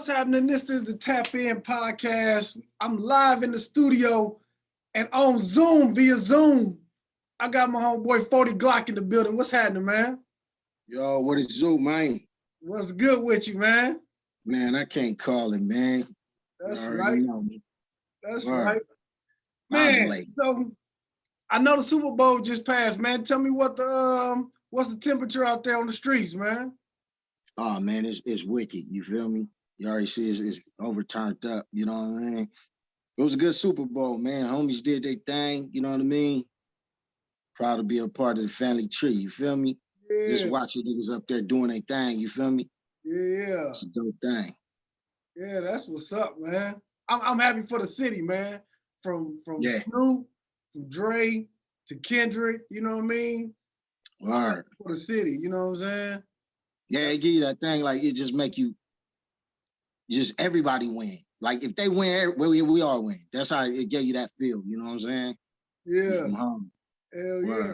What's happening? This is the Tap In Podcast. I'm live in the studio and on Zoom via Zoom. I got my homeboy 40 Glocc in the building. What's happening, man? Yo, what is Zoom, man? What's good with you, man? Man, I can't call it, man. That's right. That's right. Man, so I know the Super Bowl just passed, man. Tell me what's the temperature out there on the streets, man? Oh man, it's wicked. You feel me? You already see it's overturned up. You know what I mean? It was a good Super Bowl, man. Homies did their thing. You know what I mean? Proud to be a part of the family tree. You feel me? Yeah. Just watching niggas up there doing their thing. You feel me? Yeah. It's a dope thing. Yeah, that's what's up, man. I'm happy for the city, man. From Snoop, from Dre to Kendrick. You know what I mean? All right. For the city, you know what I'm saying? Yeah, it give you that thing like it just make you just everybody win. Like if they win, we all win. That's how it gave you that feel. You know what I'm saying? Yeah. Hell yeah.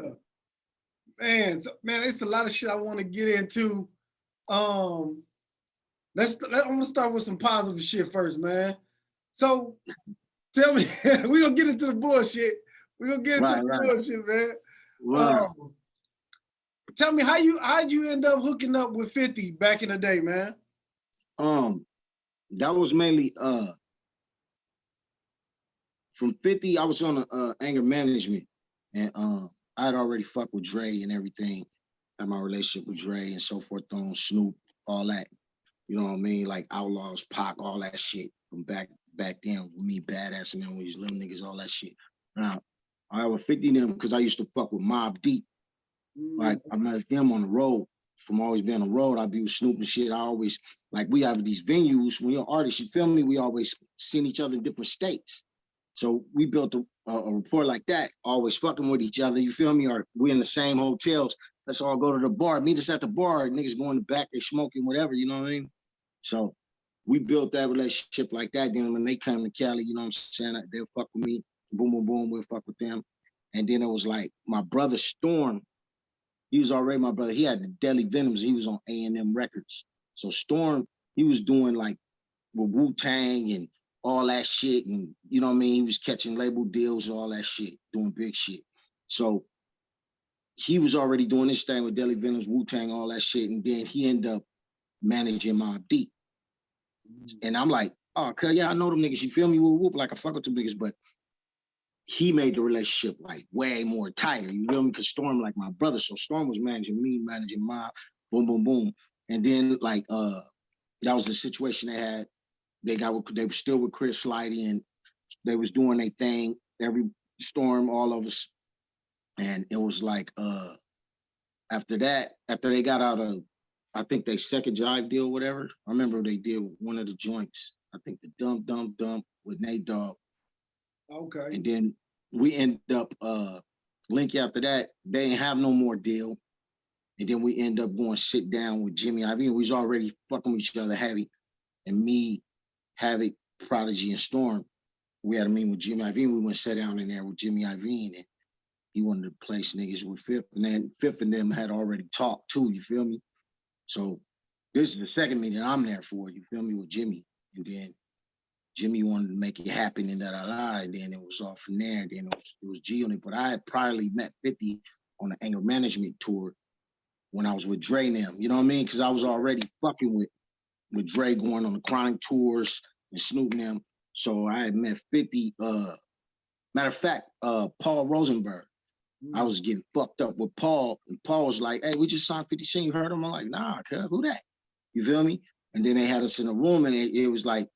Man, it's a lot of shit I want to get into. I'm gonna start with some positive shit first, man. So tell me, we're gonna get into the bullshit. We're gonna get into the bullshit, man. Right. Tell me how'd you end up hooking up with 50 back in the day, man? That was mainly from 50. I was on anger management, and I had already fucked with Dre and everything. Had my relationship with Dre and so forth on Snoop, all that. You know what I mean? Like Outlaws, Pac, all that shit from back then with me, Badass, and then these little niggas, all that shit. Now, I was 50 them because I used to fuck with Mobb Deep. Like I met them on the road. From always being on the road, I'd be with Snoop and shit. I always, like, we have these venues. When you're artists, you feel me? We always seen each other in different states. So we built a rapport like that, always fucking with each other, you feel me? Or we in the same hotels. Let's all go to the bar. Meet us at the bar. Niggas go in the back, they smoking, whatever, you know what I mean? So we built that relationship like that. Then when they come to Cali, you know what I'm saying? They'll fuck with me. Boom, boom, boom, we'll fuck with them. And then it was like my brother Storm, he was already my brother. He had the Deadly Venoms. He was on A&M Records. So Storm, he was doing like with Wu-Tang and all that shit. And you know what I mean? He was catching label deals and all that shit, doing big shit. So he was already doing this thing with Deadly Venoms, Wu-Tang, all that shit. And then he ended up managing Mobb Deep. And I'm like, oh, cuz yeah, I know them niggas. You feel me? Whoop, like I fuck with them niggas, but he made the relationship like way more tighter. You feel me? Because Storm like my brother, so Storm was managing me, managing Mobb, boom, boom, boom. And then like that was the situation they had. They were still with Chris Slidey, and they was doing their thing. Every Storm, all of us, and it was like after they got out of, I think they second jive deal, whatever. I remember they did one of the joints. I think the Dump with Nate Dogg. Okay. And then we end up linking after that. They didn't have no more deal. And then we end up going sit down with Jimmy Iovine. We was already fucking with each other heavy. And me, Havoc, Prodigy, and Storm, we had a meeting with Jimmy Iovine. We went sit down in there with Jimmy Iovine, and he wanted to place niggas with Fifth. And then Fifth and them had already talked too, you feel me? So this is the second meeting I'm there for, you feel me, with Jimmy. And then Jimmy wanted to make it happen and and then it was off from there. Then it was G on it. But I had probably met 50 on the anger management tour when I was with Dre and them. You know what I mean? Because I was already fucking with Dre going on the Chronic tours and Snoop and them. So I had met 50. Matter of fact, Paul Rosenberg. I was getting fucked up with Paul, and Paul was like, "Hey, we just signed 50 Cent. You heard him?" I'm like, "Nah, cuz, who that?" You feel me? And then they had us in a room, and it was like,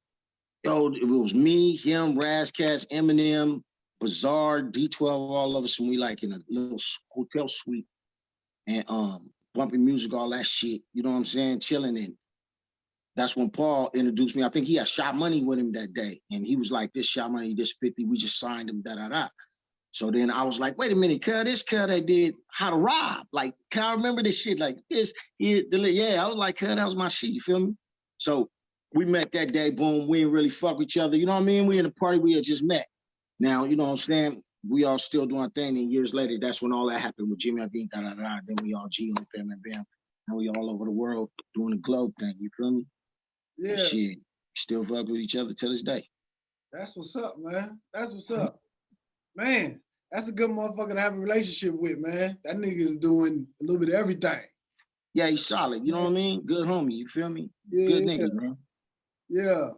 yo, it was me, him, Razcats, Eminem, Bizarre, D12, all of us, and we like in a little hotel suite and bumping music, all that shit. You know what I'm saying? Chilling. And that's when Paul introduced me. I think he had Shot Money with him that day. And he was like, this Shot Money, this 50, we just signed him, da-da-da. So then I was like, wait a minute, this they did How to Rob. Like, I remember this shit like this. Yeah, I was like, that was my shit, you feel me? So we met that day, boom, we didn't really fuck with each other. You know what I mean? We in a party, we had just met. Now, you know what I'm saying? We all still doing our thing, and years later, that's when all that happened with Jimmy Iovine, da-da-da. Then we all G on bam, bam, bam. And we all over the world doing the Glocc thing, you feel me? Yeah. Still fuck with each other to this day. That's what's up, man. That's what's up. Man, that's a good motherfucker to have a relationship with, man. That nigga is doing a little bit of everything. Yeah, he's solid. You know what I mean? Good homie. You feel me? Yeah, Good nigga, man. Yeah.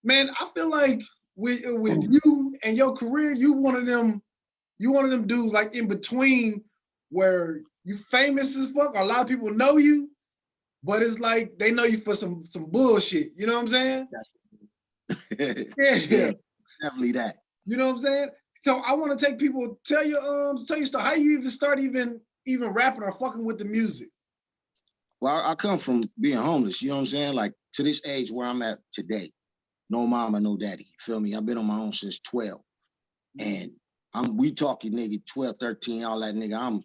Man, I feel like with you and your career, you one of them dudes like in between where you famous as fuck, or a lot of people know you, but it's like they know you for some bullshit. You know what I'm saying? Yeah, definitely that. You know what I'm saying? So I want to take people, tell your story. How you even start even rapping or fucking with the music? Well, I come from being homeless, you know what I'm saying? Like to this age where I'm at today, no mama, no daddy. You feel me? I've been on my own since 12. And we talking nigga 12, 13, all that nigga.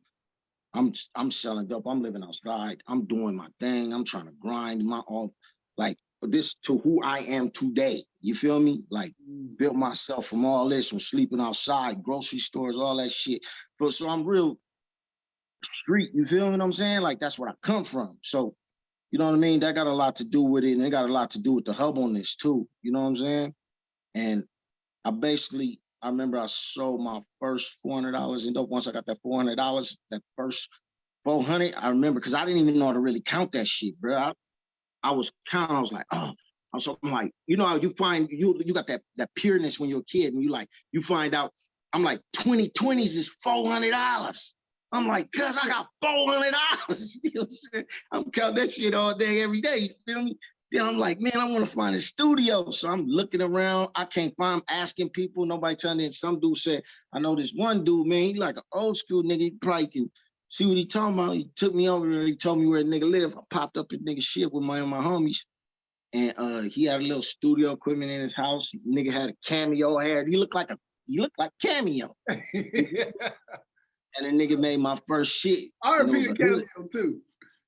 I'm selling dope. I'm living outside. I'm doing my thing. I'm trying to grind my own, like this to who I am today. You feel me? Like built myself from all this, from sleeping outside, grocery stores, all that shit. So I'm real street. You feel what I'm saying? Like that's where I come from. So you know what I mean? That got a lot to do with it, and it got a lot to do with the hub on this too. You know what I'm saying? And I remember I sold my first $400 in dope. Once I got that $400, that first 400, I remember because I didn't even know how to really count that shit, bro. I was counting. I was like, oh. I'm like, you know how you find you got that pureness when you're a kid, and you find out. I'm like, 2020s is $400. I'm like, cuz I got $400. You know what I'm saying? I'm counting that shit all day, every day. You feel me? Then I'm like, man, I want to find a studio. So I'm looking around. I can't find, asking people. Nobody telling me. Some dude said, I know this one dude, man, he like an old school nigga. He probably can see what he talking about. He took me over there. He told me where the nigga live. I popped up at nigga shit with my homies. And he had a little studio equipment in his house. Nigga had a cameo head. He looked like Cameo. And the nigga made my first shit. I repeat a cameo too.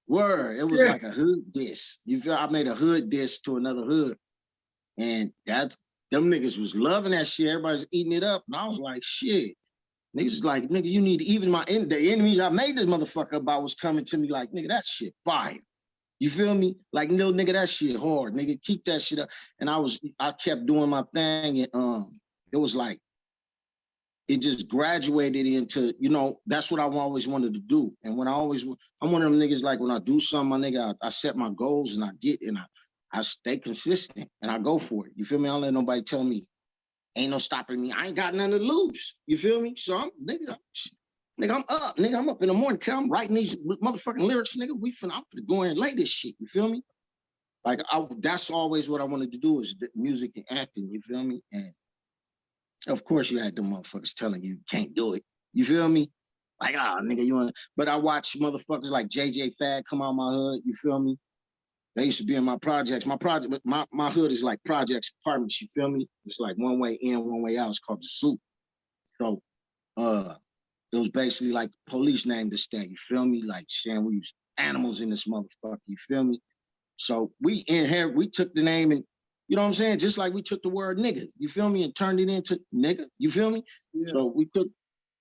Word, it was like a hood disc. You feel? I made a hood disc to another hood, and them niggas was loving that shit. Everybody's eating it up, and I was like, shit. Niggas like, nigga, you need even the enemies I made this motherfucker about was coming to me like, nigga, that shit fire. You feel me? Like, no, nigga, that shit hard. Nigga, keep that shit up. And I kept doing my thing, and it was like, it just graduated into, you know, that's what I always wanted to do. And I'm one of them niggas, like when I do something, my nigga, I set my goals and I stay consistent and I go for it. You feel me? I don't let nobody tell me, ain't no stopping me. I ain't got nothing to lose. You feel me? So I'm up. Nigga, I'm up in the morning. I'm writing these motherfucking lyrics, nigga. I'm finna go in and lay this shit. You feel me? Like, that's always what I wanted to do is music and acting. You feel me? And of course, you had them motherfuckers telling you can't do it. You feel me? Like, nigga, you want? But I watch motherfuckers like JJ Fad come out my hood. You feel me? They used to be in my projects. My hood is like projects, apartments. You feel me? It's like one way in, one way out. It's called the Zoo. So, it was basically like police named us that. You feel me? Like saying we was animals in this motherfucker. You feel me? So we took the name and. You know what I'm saying? Just like we took the word nigga, you feel me, and turned it into nigga, you feel me? Yeah. So we took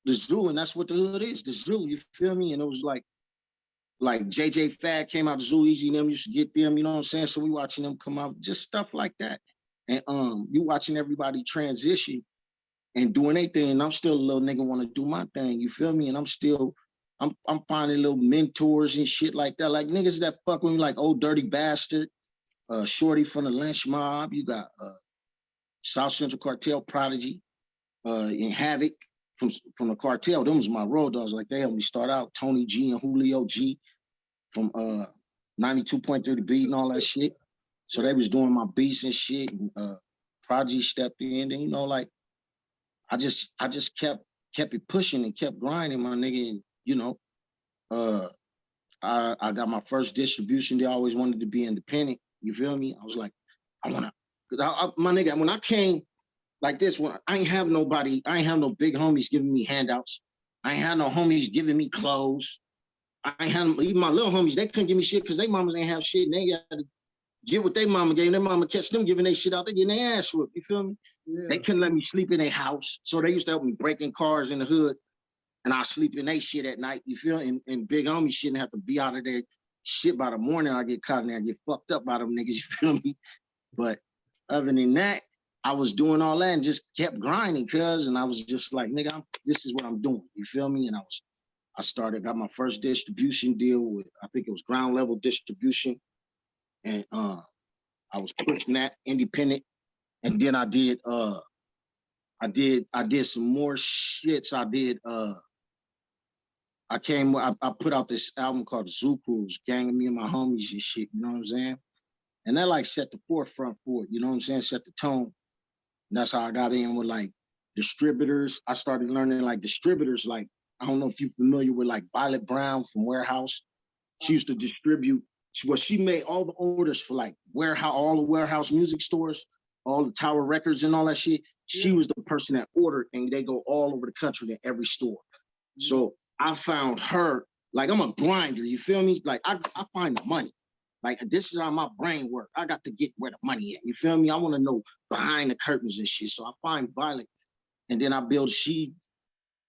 the Zoo, and that's what the hood is, the Zoo, you feel me? And it was like JJ Fad came out, the Zoo Easy, them used to get them, you know what I'm saying? So we watching them come out, just stuff like that. And you watching everybody transition and doing their thing, and I'm still a little nigga want to do my thing, you feel me? And I'm finding little mentors and shit like that, like niggas that fuck with me, like Old Dirty Bastard, Shorty from the Lynch Mob. You got South Central Cartel Prodigy, and Havoc from the Cartel. Them was my road dogs. Like they helped me start out. Tony G and Julio G from 92.3 The Beat and all that shit. So they was doing my beats and shit. And Prodigy stepped in, and you know, like I just kept it pushing and kept grinding, my nigga. And you know, I got my first distribution. They always wanted to be independent. You feel me? I was like, my nigga, when I came like this, when I ain't have no big homies giving me handouts. I ain't had no homies giving me clothes. I ain't had even my little homies, they couldn't give me shit because they mamas ain't have shit. And they got to get what their mama gave. Their mama catch them giving their shit out. They getting their ass whooped. You feel me? Yeah. They couldn't let me sleep in their house. So they used to help me breaking cars in the hood. And I sleep in their shit at night. You feel? And big homies shouldn't have to be out of there. Shit by the morning, I get caught in there and get fucked up by them niggas, you feel me? But other than that, I was doing all that and just kept grinding, cuz, and I was just like, nigga, this is what I'm doing. You feel me? And I got my first distribution deal with, I think it was Ground Level Distribution, and I was pushing that independent, and then I did some more shits. I put out this album called Zoo Cruise, Gang of Me and My Homies and shit, you know what I'm saying? And that like set the forefront for it, you know what I'm saying? Set the tone. And that's how I got in with like distributors. I started learning like distributors, like, I don't know if you're familiar with like Violet Brown from Warehouse. She used to distribute, she made all the orders for like all the warehouse music stores, all the Tower Records and all that shit. She was the person that ordered, and they go all over the country to every store. So I found her, like, I'm a grinder, you feel me? Like I find the money. Like, this is how my brain works. I got to get where the money at. You feel me? I want to know behind the curtains and shit. So I find Violet, and then she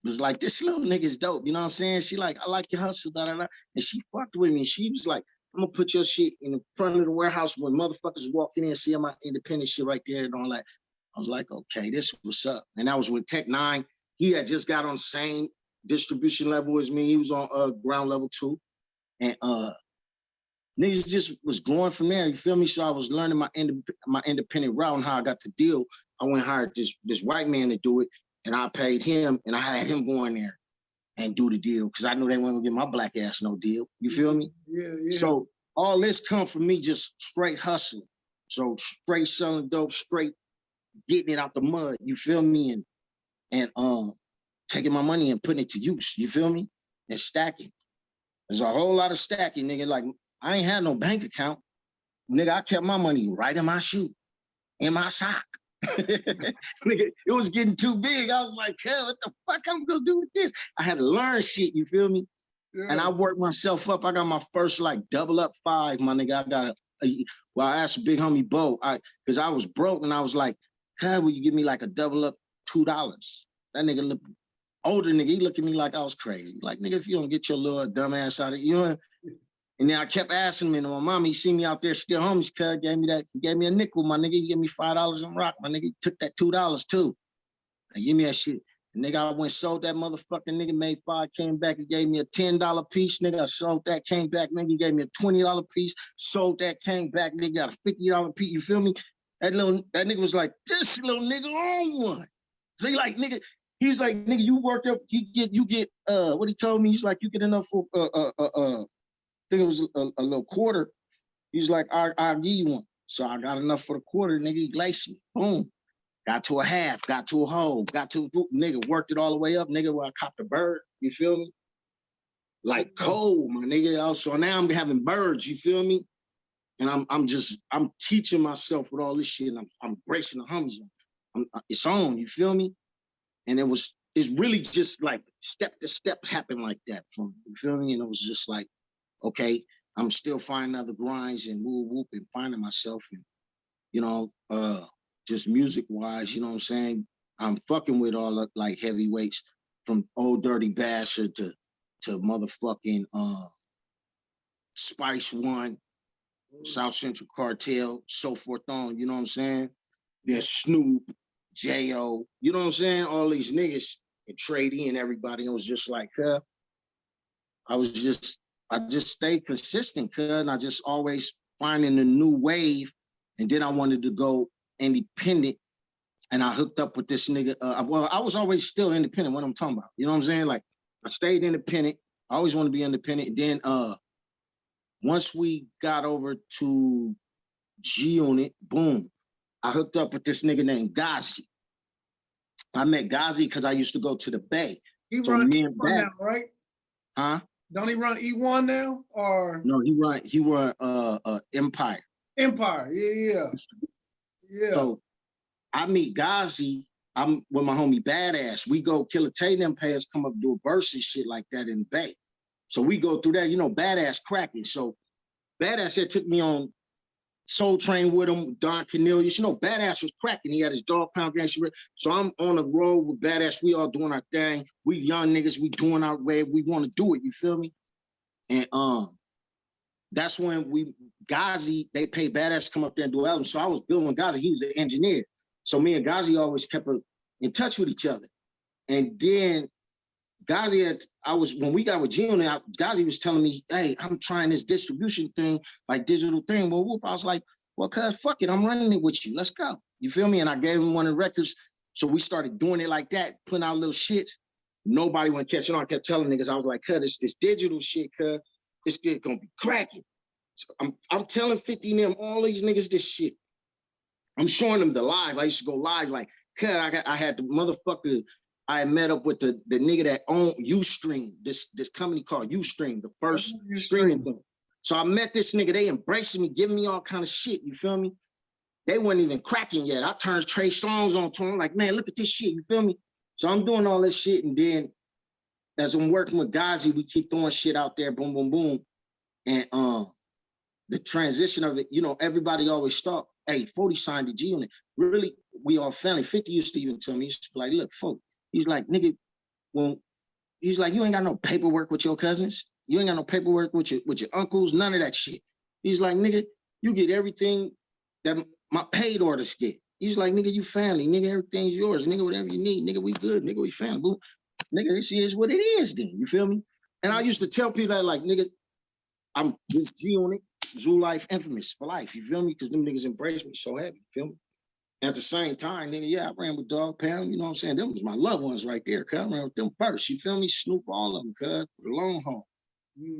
was like, this little nigga's dope. You know what I'm saying? She like, I like your hustle, da, da, da. And she fucked with me. She was like, I'm gonna put your shit in the front of the warehouse when motherfuckers walking in, see my independent shit right there and all that. I was like, okay, this what's up. And that was with Tech Nine. He had just got on the same distribution level as me. He was on Ground Level 2. And niggas just was going from there, you feel me? So I was learning my independent route and how I got to deal. I went and hired this white man to do it, and I paid him, and I had him go in there and do the deal, because I knew they weren't gonna get my black ass no deal. You feel me? Yeah. So all this come from me just straight hustling. So straight selling dope, straight getting it out the mud, you feel me? And taking my money and putting it to use, you feel me? And stacking. There's a whole lot of stacking, nigga. Like, I ain't had no bank account. Nigga, I kept my money right in my shoe, in my sock. Nigga, it was getting too big. I was like, hell, what the fuck I'm gonna do with this? I had to learn shit, you feel me? Yeah. And I worked myself up. I got my first like double up 5, my nigga. I got I asked big homie Bo, because I was broke, and I was like, God, will you give me like a double up $2? That nigga looked older nigga, he looked at me like I was crazy. Like, nigga, if you don't get your little dumb ass out of, you know. And then I kept asking him, and my mom, he see me out there still homies, cuz he gave me a nickel, my nigga. He gave me $5 in rock, my nigga. He took that $2 too. And give me that shit. And nigga, I went sold that motherfucking nigga, made 5, came back, he gave me a $10 piece, nigga. I sold that, came back, nigga, he gave me a $20 piece, sold that, came back, nigga, got a $50 piece, you feel me? That nigga was like, this little nigga on one. So he like, nigga, he's like, nigga, you worked up, you get what he told me, he's like, you get enough for I think it was a little quarter. He's like, I'll give you one. So I got enough for the quarter, nigga, he laced me. Boom. Got to a half, got to a whole, got to a nigga, worked it all the way up, nigga, where I copped a bird, you feel me? Like cold, my nigga. So now I'm having birds, you feel me? And I'm teaching myself with all this shit, and I'm bracing the homies. It's on, you feel me? And it's really just like step to step happened like that from, you feel me? And it was just like, okay, I'm still finding other grinds and whoop and finding myself, and, you know, just music wise, you know what I'm saying? I'm fucking with all the like heavyweights, from Old Dirty Bastard to motherfucking Spice One, South Central Cartel, so forth on, you know what I'm saying? There's Snoop, J.O., you know what I'm saying? All these niggas, and Trade and everybody. It was just like, I just stayed consistent, and I just always finding a new wave. And then I wanted to go independent, and I hooked up with this nigga. Well, I was always still independent, what I'm talking about. You know what I'm saying? Like, I stayed independent. I always want to be independent. And then once we got over to G-Unit, boom, I hooked up with this nigga named Ghazi. I met Ghazi because I used to go to the Bay. He run E1 now, right? Huh? Don't he run E1 now? Or no, he run Empire. Empire, yeah. So I meet Ghazi. I'm with my homie Badass. We go Killer Tay and them payers come up do a verse and shit like that in the Bay. So we go through that, you know, Badass cracking. So Badass had took me on Soul Train with him, Don Cornelius. You know, Badass was cracking. He had his Dog Pound gangster. So I'm on the road with Badass. We all doing our thing. We young niggas, we doing our way. We want to do it, you feel me? And that's when Ghazi, they paid Badass to come up there and do albums. So I was building Ghazi, he was an engineer. So me and Ghazi always kept in touch with each other. And then Ghazi when we got with Gino, Ghazi was telling me, hey, I'm trying this distribution thing, like digital thing. Well, whoop, I was like, well, cuz fuck it, I'm running it with you. Let's go. You feel me? And I gave him one of the records. So we started doing it like that, putting out little shits. Nobody went catching on. I kept telling niggas, I was like, cuz this digital shit, cuz this shit gonna be cracking. So I'm telling 50 and them, all these niggas this shit. I'm showing them the live. I used to go live like, cuz I had the motherfucker. I met up with the nigga that owned Ustream, this company called Ustream, the first streaming thing. So I met this nigga, they embracing me, giving me all kind of shit, you feel me? They weren't even cracking yet. I turned Trey songs on to them, like, man, look at this shit, you feel me? So I'm doing all this shit, and then as I'm working with Ghazi, we keep throwing shit out there, boom, boom, boom. And the transition of it, you know, everybody always thought, hey, 40 signed the G on it. Really, we all family. 50 used to even tell me, he used to be like, look, folk, he's like, nigga, well, he's like, you ain't got no paperwork with your cousins. You ain't got no paperwork with your uncles, none of that shit. He's like, nigga, you get everything that my paid orders get. He's like, nigga, you family, nigga, everything's yours, nigga, whatever you need, nigga, we good, nigga, we family, boo. Nigga, this is what it is then, you feel me? And I used to tell people that, like, nigga, I'm just G on it, Zoo Life infamous for life, you feel me? Because them niggas embrace me so heavy, you feel me? At the same time, nigga, yeah, I ran with Dog Pound, you know what I'm saying? Them was my loved ones right there, cuz I ran with them first, you feel me? Snoop, all of them, cuz, for the long haul.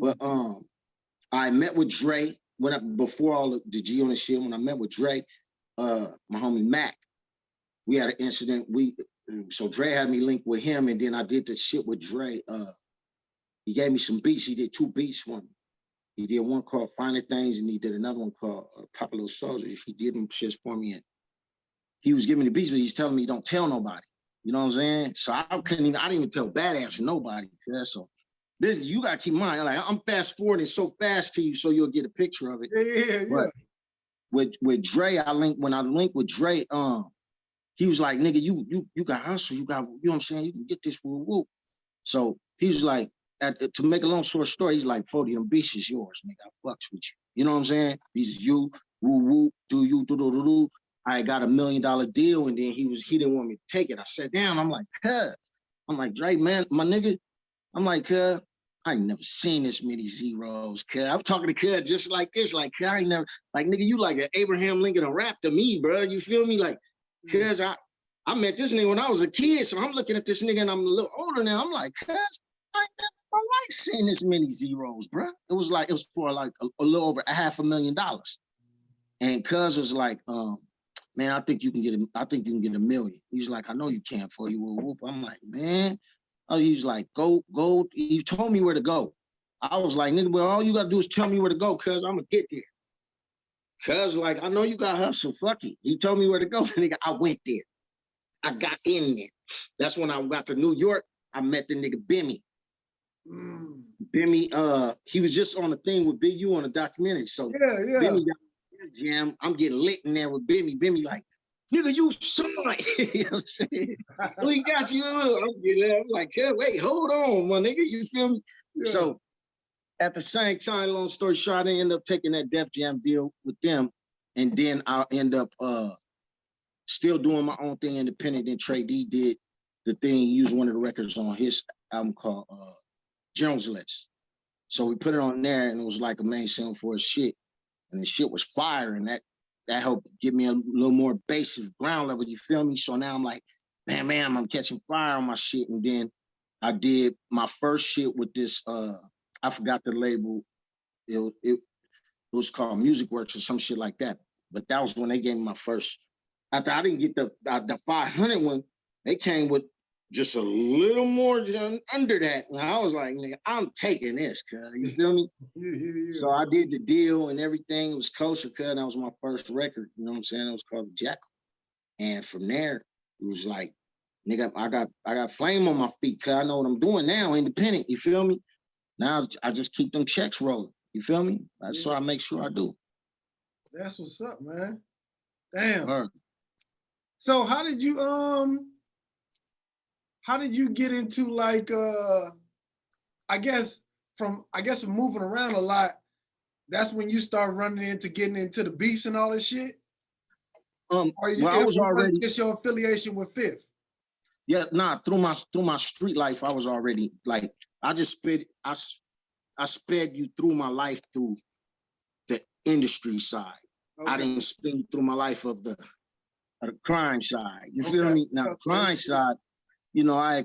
But I met with Dre before all the G on the shit, when I met with Dre, my homie Mac, we had an incident. So Dre had me linked with him, and then I did the shit with Dre. He gave me some beats. He did 2 beats for me. He did one called Finer Things, and he did another one called Popular Soldiers. He did them shits for me, and he was giving me the beats, but he's telling me don't tell nobody. You know what I'm saying? So I didn't even tell Badass to nobody. So this, you gotta keep in mind, like, I'm fast forwarding so fast to you so you'll get a picture of it. Yeah. But with Dre, when I linked with Dre, he was like, nigga, you got hustle, you know what I'm saying? You can get this woo woo. So he was like, to make a long short story, he's like, 40 them beats is yours, nigga. I fucks with you. You know what I'm saying? These you, woo woo, do you, do. I got $1 million deal, and then he didn't want me to take it. I sat down, I'm like, cuz. I'm like, Dre, man, my nigga, I'm like, cuz, I ain't never seen this many zeros, cuz. I'm talking to cuz just like this, like, cuz, I ain't never, like, nigga, you like an Abraham Lincoln a rap to me, bro. You feel me? Like, cuz I met this nigga when I was a kid, so I'm looking at this nigga and I'm a little older now. I'm like, cuz, I ain't never in my life seen this many zeros, bro. It was for like a little over $500,000. And cuz was like, man, I think you can get $1 million. He's like, I know you can for you. Whoop. I'm like, man. Oh, he's like, go. He told me where to go. I was like, nigga, well, all you gotta do is tell me where to go, cuz I'm gonna get there. Cuz like, I know you got hustle, fuck it. He told me where to go, nigga. I went there. I got in there. That's when I got to New York. I met the nigga Bimmy. Bimmy, he was just on the thing with Big U on a documentary. So yeah. Bimmy got jam. I'm getting lit in there with Bimmy. Bimmy like, nigga, you smart. You know what I'm saying? We got you. I'm like, hey, wait, hold on, my nigga. You feel me? Yeah. So at the same time, long story short, I end up taking that Def Jam deal with them. And then I'll end up still doing my own thing independent. Then Trey D did the thing, he used one of the records on his album called Jones List. So we put it on there, and it was like a main single for his shit. And the shit was fire, and that helped give me a little more basic ground level, you feel me? So now I'm like, man, I'm catching fire on my shit. And then I did my first shit with this, I forgot the label. It was called Music Works or some shit like that. But that was when they gave me my first. After I didn't get the 500 one, they came with just a little more under that. And I was like, nigga, I'm taking this, cuz, you feel me? Yeah. So I did the deal and everything. It was kosher, cuz, that was my first record. You know what I'm saying? It was called Jackal. And from there, it was like, nigga, I got flame on my feet, cuz I know what I'm doing now, independent, you feel me? Now I just keep them checks rolling, you feel me? That's what I make sure I do. That's what's up, man. Damn. So how did you get into, like, I guess from moving around a lot, that's when you start running into getting into the beefs and all this shit? Well, I was already just your affiliation with Fifth. Yeah, nah, through my street life, I was already like, I sped you through my life through the industry side. Okay. I didn't spin through my life of the crime side. You feel me? Now the crime side, you know, I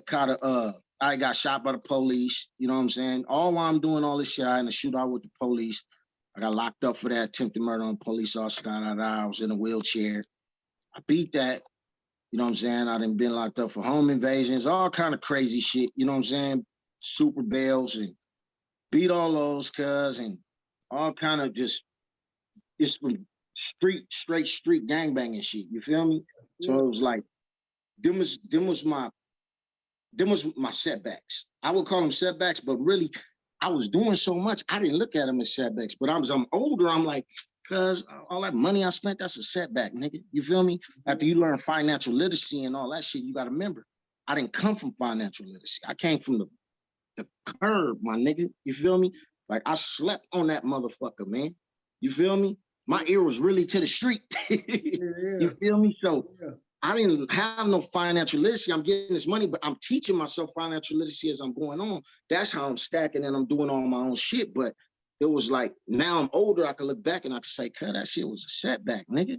got shot by the police, you know what I'm saying? All while I'm doing all this shit, I had a shootout with the police. I got locked up for that attempted murder on a police officer. I was in a wheelchair. I beat that. You know what I'm saying? I done been locked up for home invasions, all kind of crazy shit. You know what I'm saying? Super bails and beat all those cuz and all kind of just straight street gangbanging shit. You feel me? Yeah. So it was like, them was my setbacks. I would call them setbacks, but really I was doing so much, I didn't look at them as setbacks. But I'm older, I'm like, cause all that money I spent, that's a setback, nigga. You feel me? After you learn financial literacy and all that shit, you gotta remember, I didn't come from financial literacy. I came from the curb, my nigga. You feel me? Like I slept on that motherfucker, man. You feel me? My ear was really to the street. You feel me? So I didn't have no financial literacy. I'm getting this money, but I'm teaching myself financial literacy as I'm going on. That's how I'm stacking and I'm doing all my own shit. But it was like, now I'm older, I can look back and I can say, cut, that shit was a setback, nigga.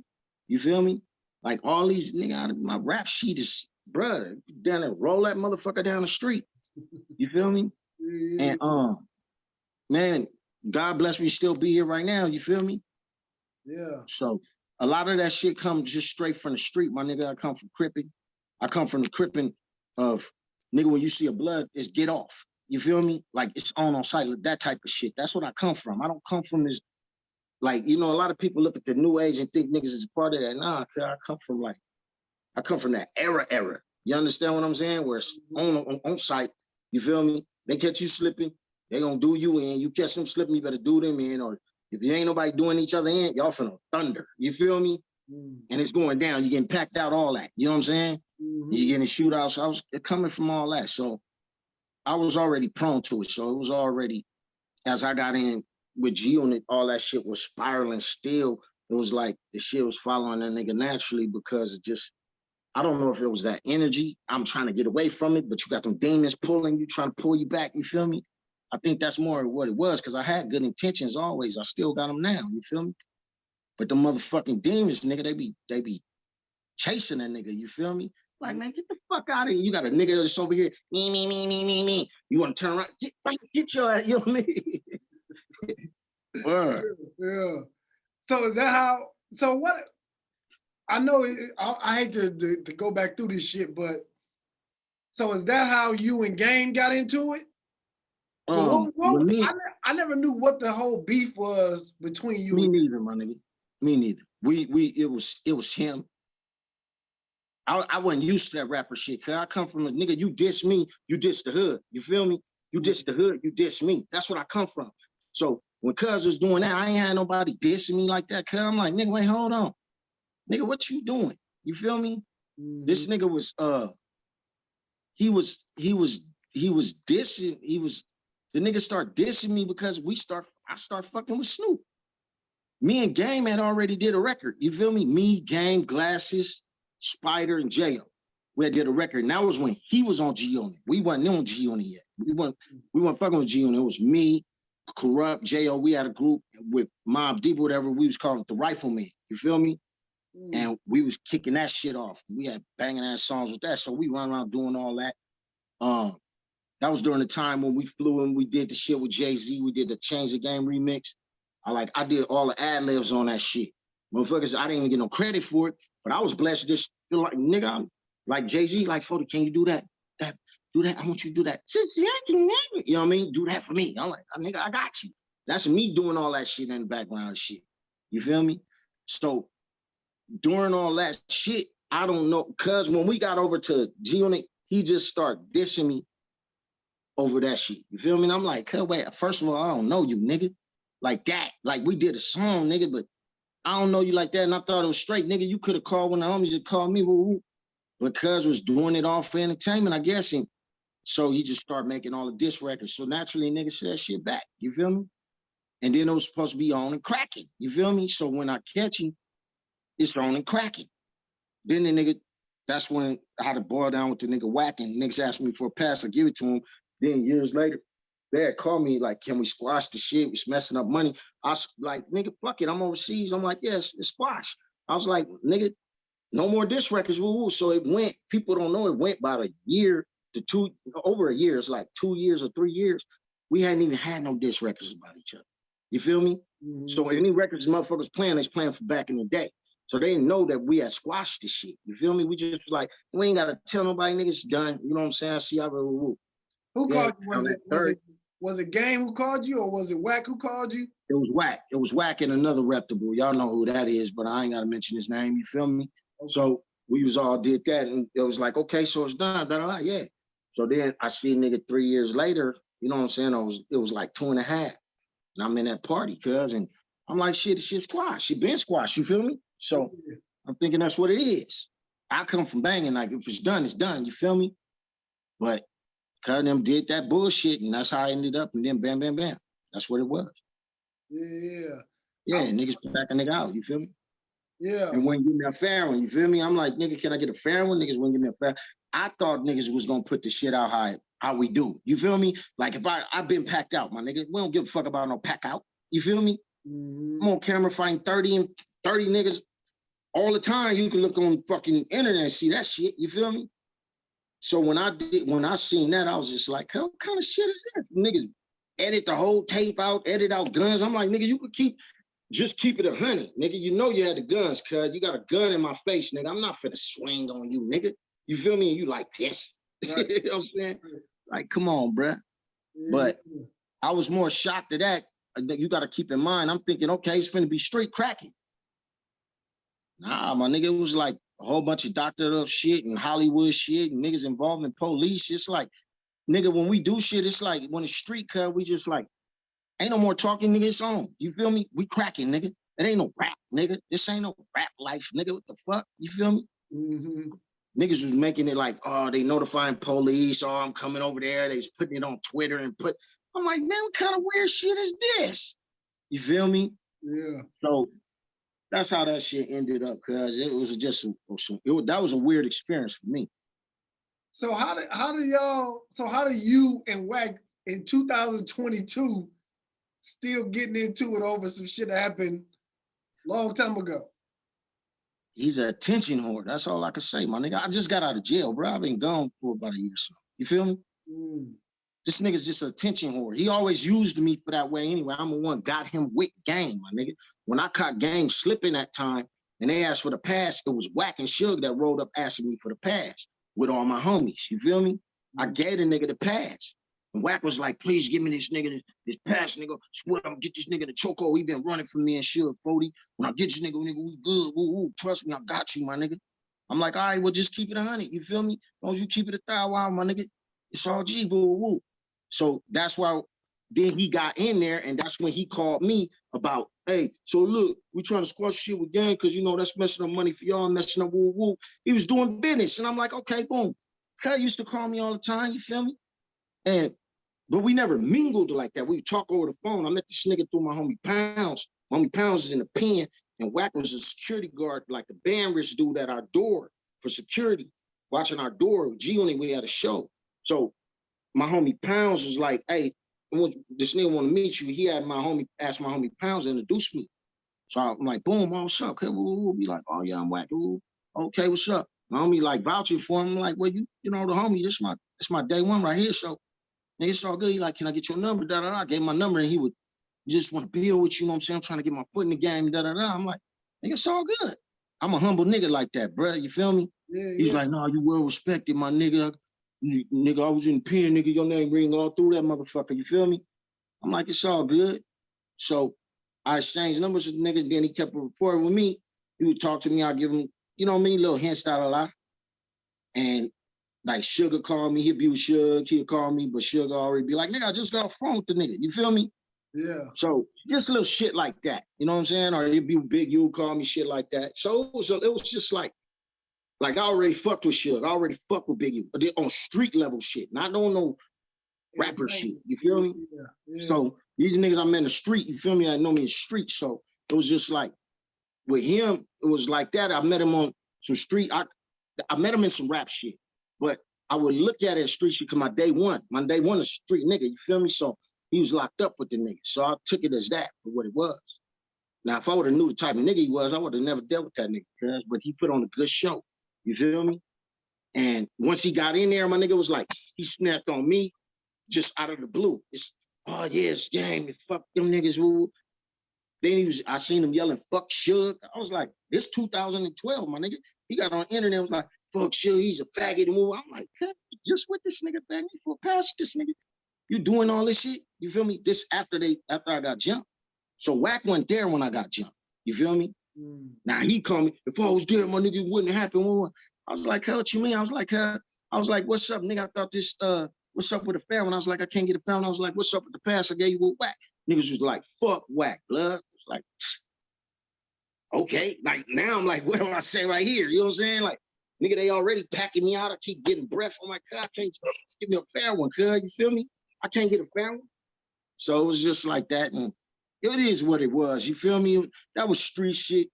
You feel me? Like all these, nigga, my rap sheet is, bruh, down there, roll that motherfucker down the street. You feel me? And man, God bless me, still be here right now. You feel me? Yeah. So a lot of that shit comes just straight from the street, my nigga. I come from Crippin. I come from the Crippin of, nigga, when you see a blood, it's get off. You feel me? Like it's on sight, that type of shit. That's what I come from. I don't come from this, like, you know, a lot of people look at the new age and think niggas is part of that. Nah, I come from that era. You understand what I'm saying? Where it's on sight. You feel me? They catch you slipping, they gonna do you in. You catch them slipping, you better do them in. Or if you ain't nobody doing each other in, y'all finna thunder. You feel me? And it's going down. You're getting packed out, all that. You know what I'm saying? You're getting shootouts. I was coming from all that. So I was already prone to it. So it was already, as I got in with G-Unit, all that shit was spiraling still. It was like the shit was following that nigga naturally because it just, I don't know if it was that energy. I'm trying to get away from it, but you got them demons pulling you, trying to pull you back. You feel me? I think that's more what it was because I had good intentions always. I still got them now. You feel me? But the motherfucking demons, nigga, they be chasing that nigga. You feel me? Like, man, get the fuck out of here. You got a nigga that's over here. Me. You want to turn around? Get your ass. You know what I mean? Word. Yeah. So is that how? So what? I know I hate to go back through this shit, but so is that how you and Game got into it? I never knew what the whole beef was between you. Me neither, my nigga. Me neither. It was him. I wasn't used to that rapper shit. Cause I come from a nigga, you diss me, you diss the hood. You feel me? You diss the hood, you diss me. That's what I come from. So when Cuz was doing that, I ain't had nobody dissing me like that. Cuz I'm like, nigga, wait, hold on. Nigga, what you doing? You feel me? This nigga was he was dissing, the nigga start dissing me because I start fucking with Snoop. Me and Game had already did a record. You feel me? Me, Game, Glasses, Spider, and J.O. We had did a record. And that was when he was on G-Unit. We wasn't on G-Unit yet. We weren't fucking with G-Unit. It was me, Corrupt, J.O. We had a group with Mobb Deep, whatever. We was calling it the Rifleman. You feel me? And we was kicking that shit off. We had banging ass songs with that. So we run around doing all that. That was during the time when we flew and we did the shit with Jay-Z. We did the Change the Game remix. I did all the ad-libs on that shit. Motherfuckers, I didn't even get no credit for it, but I was blessed to just feel like, nigga, I'm like Jay-Z, like, Fody, can you do that? Do that, I want you to do that. You know what I mean? Do that for me. I'm like, nigga, I got you. That's me doing all that shit in the background and shit. You feel me? So during all that shit, I don't know, cause when we got over to G-Unit, he just started dissing me over that shit. You feel me? And I'm like, wait, first of all, I don't know you, nigga. Like that. Like we did a song, nigga, but I don't know you like that. And I thought it was straight, nigga. You could have called one of the homies that called me. But Cuz was doing it all for entertainment, I guess. And so he just started making all the diss records. So naturally, nigga said that shit back. You feel me? And then it was supposed to be on and cracking. You feel me? So when I catch him, it's on and cracking. Then the nigga, that's when I had to boil down with the nigga whacking. Niggas asked me for a pass, I give it to him. Then years later, they had called me like, can we squash the shit? We're messing up money. I was like, nigga, fuck it. I'm overseas. I'm like, yes, it's squash. I was like, nigga, no more diss records. Woo woo. So it went, people don't know, it went about a year to two, over a year. It's like 2 years or 3 years. We hadn't even had no diss records about each other. You feel me? Mm-hmm. So any records motherfuckers playing, they playing for back in the day. So they didn't know that we had squashed the shit. You feel me? We just like, we ain't gotta tell nobody, nigga, it's done. You know what I'm saying? I see y'all. Woo. Who called you? Was it Game who called you, or was it Wack who called you? It was Wack. It was Wack and another reputable. Y'all know who that is, but I ain't gotta mention his name. You feel me? Okay. So we was all did that, and it was like, okay, so it's done. Yeah. So then I see a nigga 3 years later. You know what I'm saying? It was like 2.5, and I'm in that party, cuz, and I'm like, shit squash. She been squashed. You feel me? So I'm thinking that's what it is. I come from banging, like if it's done, it's done. You feel me? But cuz them did that bullshit, and that's how I ended up, and then bam, bam, bam. That's what it was. Yeah. Yeah, niggas back a nigga out, you feel me? Yeah. And wouldn't give me a fair one, you feel me? I'm like, nigga, can I get a fair one? Niggas wouldn't give me a fair. I thought niggas was gonna put the shit out how we do. You feel me? Like if I've been packed out, my nigga. We don't give a fuck about no pack out. You feel me? Mm-hmm. I'm on camera fighting 30 niggas all the time. You can look on fucking internet and see that shit. You feel me? So when I seen that, I was just like, what kind of shit is that? Niggas edit the whole tape out, edit out guns. I'm like, nigga, you could just keep it 100. Nigga, you know you had the guns, cuz. You got a gun in my face, nigga. I'm not finna swing on you, nigga. You feel me? And you like this. Right. You know what I'm saying? Like, come on, bruh. Yeah. But I was more shocked at that. You got to keep in mind, I'm thinking, okay, it's finna be straight cracking. Nah, my nigga, it was like a whole bunch of doctored up shit and Hollywood shit and niggas involved in police. It's like, nigga, when we do shit, it's like when it's street cut, we just like, ain't no more talking, nigga, it's on. You feel me? We cracking, nigga. It ain't no rap, nigga. This ain't no rap life, nigga. What the fuck? You feel me? Mm-hmm. Niggas was making it like, oh, they notifying police. Oh, I'm coming over there. They was putting it on Twitter and I'm like, man, what kind of weird shit is this? You feel me? Yeah. So that's how that shit ended up, cuz it was just that was a weird experience for me. So how do you and Wack in 2022 still getting into it over some shit that happened a long time ago? He's an attention whore. That's all I can say, my nigga. I just got out of jail, bro. I've been gone for about a year or so. You feel me? This nigga's just an attention whore. He always used me for that way anyway. I'm the one got him with game, my nigga. When I caught game slipping that time and they asked for the pass, it was Wack and Suge that rolled up asking me for the pass with all my homies. You feel me? I gave the nigga the pass. And Wack was like, please give me this nigga this pass, nigga. Swear I'm gonna get this nigga the choco. He been running from me and Suge 40. When I get this nigga, we good. Woo. Trust me, I got you, my nigga. I'm like, all right, well, just keep it 100. You feel me? As long as you keep it 1,000, my nigga. It's all G, woo. So that's why then he got in there, and that's when he called me about, hey, so look, we trying to squash shit with gang because, you know, that's messing up money for y'all, messing up woo. He was doing business, and I'm like, okay, boom. Cut used to call me all the time, you feel me? But we never mingled like that. We would talk over the phone. I met this nigga through my homie Pounds. My homie Pounds is in the pen, and Wack was a security guard, like the bandwidth dude at our door for security, watching our door. G only we had a show. So my homie Pounds was like, hey, this nigga want to meet you. He had asked my homie Pounds to introduce me. So I'm like, boom, what's up? Okay, we'll be like, oh yeah, I'm Wack. Ooh. Okay, what's up? My homie like vouching for him. I'm like, well, you know, the homie, this my day one right here. So it's all good. He like, can I get your number? I gave him my number, and he would just want to build with you. You know what I'm saying? I'm trying to get my foot in the game. I'm like, nigga, it's all good. I'm a humble nigga like that, bro. You feel me? Yeah, He's like, no, you well respected, my nigga. Nigga, I was in the pen, nigga, your name ring all through that motherfucker, you feel me? I'm like, it's all good. So I exchanged numbers with the nigga, then he kept reporting with me. He would talk to me, I'd give him, you know what I mean, little hints out a lot. And like Sugar called me, he'd be with Suge, he'd call me, but Sugar already be like, nigga, I just got a phone with the nigga, you feel me? Yeah. So just little shit like that, you know what I'm saying? Or he'd be Big U, call me shit like that. So it was just like I already fucked with Suge. I already fucked with Biggie, but on street level shit, not on no rapper shit. You feel me? Yeah. So These niggas I met in the street, you feel me? I know me in the street. So it was just like, with him, it was like that. I met him on some street. I met him in some rap shit, but I would look at it as street shit because my day one is street nigga, you feel me? So he was locked up with the nigga. So I took it as that for what it was. Now, if I would have knew the type of nigga he was, I would have never dealt with that nigga, but he put on a good show, you feel me? And once he got in there, my nigga was like, he snapped on me just out of the blue. It's, oh yeah, it's gang, fuck them niggas, woo. Then I seen him yelling, fuck Suge. I was like, this 2012, my nigga. He got on internet, was like, fuck Suge, he's a faggot. I'm like, just with this nigga bag me for a pass, this nigga. You doing all this shit? You feel me? This after I got jumped. So Wack wasn't there when I got jumped. You feel me? Now he called me, if I was there, my nigga, it wouldn't happen. I was like, what you mean? I was like, what's up, nigga? I thought this, what's up with the fair? When I was like, I can't get a fair. I was like, what's up with the pass I gave you with Wack? Niggas was like, fuck Wack, blood. Like, okay, like now I'm like, what do I say right here? You know what I'm saying? Like, nigga, they already packing me out. I keep getting breath. I'm like, God, I can't just give me a fair one, cuz, you feel me? I can't get a fair one. So it was just like that. And it is what it was. You feel me? That was street shit.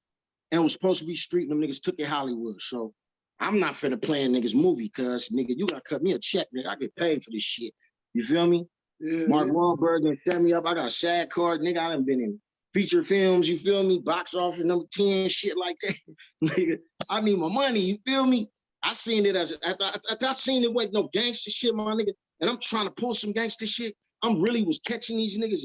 And it was supposed to be street, and them niggas took it Hollywood. So I'm not finna play a nigga's movie, cuz, nigga, you gotta cut me a check, nigga. I get paid for this shit. You feel me? Yeah, Mark Wahlberg done set me up. I got a SAG card, nigga. I done been in feature films, you feel me? Box office number 10, shit like that. Nigga, I need my money, you feel me? I seen it as, after I seen it with no gangster shit, my nigga, and I'm trying to pull some gangster shit. I'm really was catching these niggas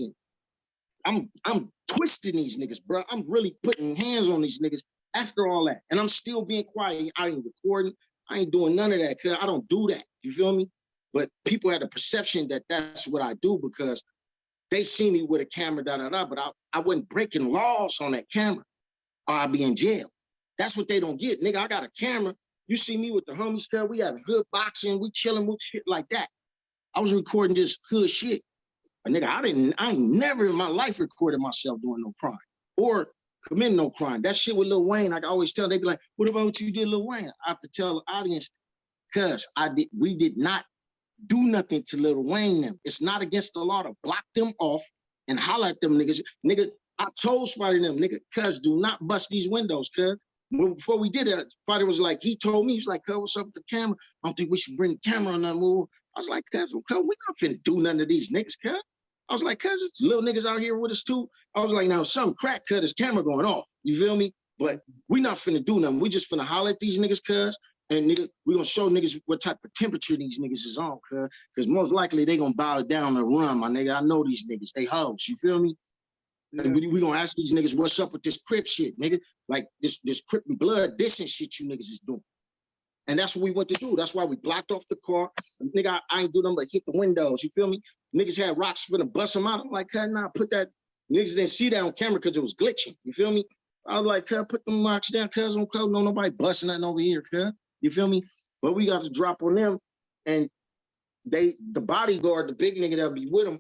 and I'm twisting these niggas, bro. I'm really putting hands on these niggas after all that. And I'm still being quiet. I ain't recording. I ain't doing none of that, cuz I don't do that, you feel me? But people had the perception that that's what I do because they see me with a camera, but I wasn't breaking laws on that camera or I'd be in jail. That's what they don't get. Nigga, I got a camera. You see me with the homies, cuz we having hood boxing, we chilling with shit like that. I was recording just hood shit. But nigga, I ain't never in my life recorded myself doing no crime or committing no crime. That shit with Lil Wayne, like I always tell, they be like, what about what you did, Lil Wayne? I have to tell the audience, cuz we did not do nothing to Lil Wayne them. It's not against the law to block them off and holler at them niggas. Nigga, I told Spotty them, nigga, cuz do not bust these windows, cuz. Before we did it, Spotty was like, he told me, he was like, cuz, what's up with the camera? I don't think we should bring the camera on that move. I was like, cuz, we not finna do none of these niggas, cuz. I was like, cuz, little niggas out here with us too. I was like, now some crack cut his camera going off. You feel me? But we not finna do nothing. We just finna holler at these niggas, cuz. And nigga, we gonna show niggas what type of temperature these niggas is on, cuz. Cause most likely they gonna bow down and run, my nigga. I know these niggas, they hoes, you feel me? Yeah. And we gonna ask these niggas what's up with this Crip shit, nigga. Like this Crip and blood dissing shit you niggas is doing. And that's what we went to do. That's why we blocked off the car. And nigga, I ain't do nothing but hit the windows, you feel me? Niggas had rocks for them, bust them out. I'm like, cuz, nah, put that. Niggas didn't see that on camera because it was glitching, you feel me? I was like, cuz, put them rocks down, cuz, on code. No, nobody busting nothing over here, cuz. You feel me? But we got to drop on them. And the bodyguard, the big nigga that be with him,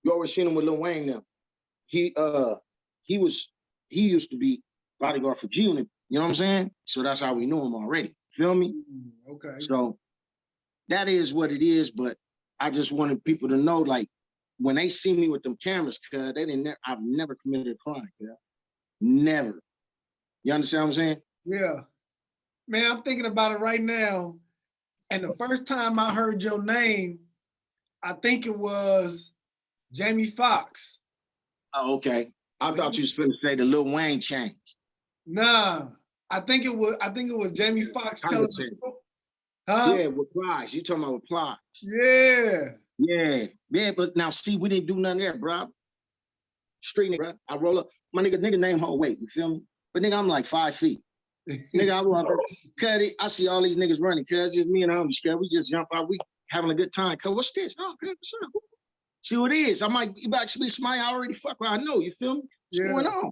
you always seen him with Lil Wayne now. He used to be bodyguard for G-Unit, you know what I'm saying? So that's how we knew him already. Feel me? Okay. So that is what it is, but I just wanted people to know, like, when they see me with them cameras, cuz I've never committed a crime, cuz. Never. You understand what I'm saying? Yeah. Man, I'm thinking about it right now. And the first time I heard your name, I think it was Jamie Foxx. Oh, okay. I thought you was going to say the Lil Wayne changed. Nah, I think it was Jamie Foxx telling the story. Huh? Yeah, with Plies. You talking about with Plies. Yeah. Yeah, but now see, we didn't do none of that, bro. Street nigga, bro. I roll up. My nigga name hold weight, you feel me? But nigga, I'm like 5 feet. Nigga, I walk up, cut it. I see all these niggas running, cuz just me and the homies, cuz we just jump out, we having a good time. Cuz what's this? Oh, cuz what's up? See what it is. I might actually smile. I already fuck what I know, you feel me? What's going on?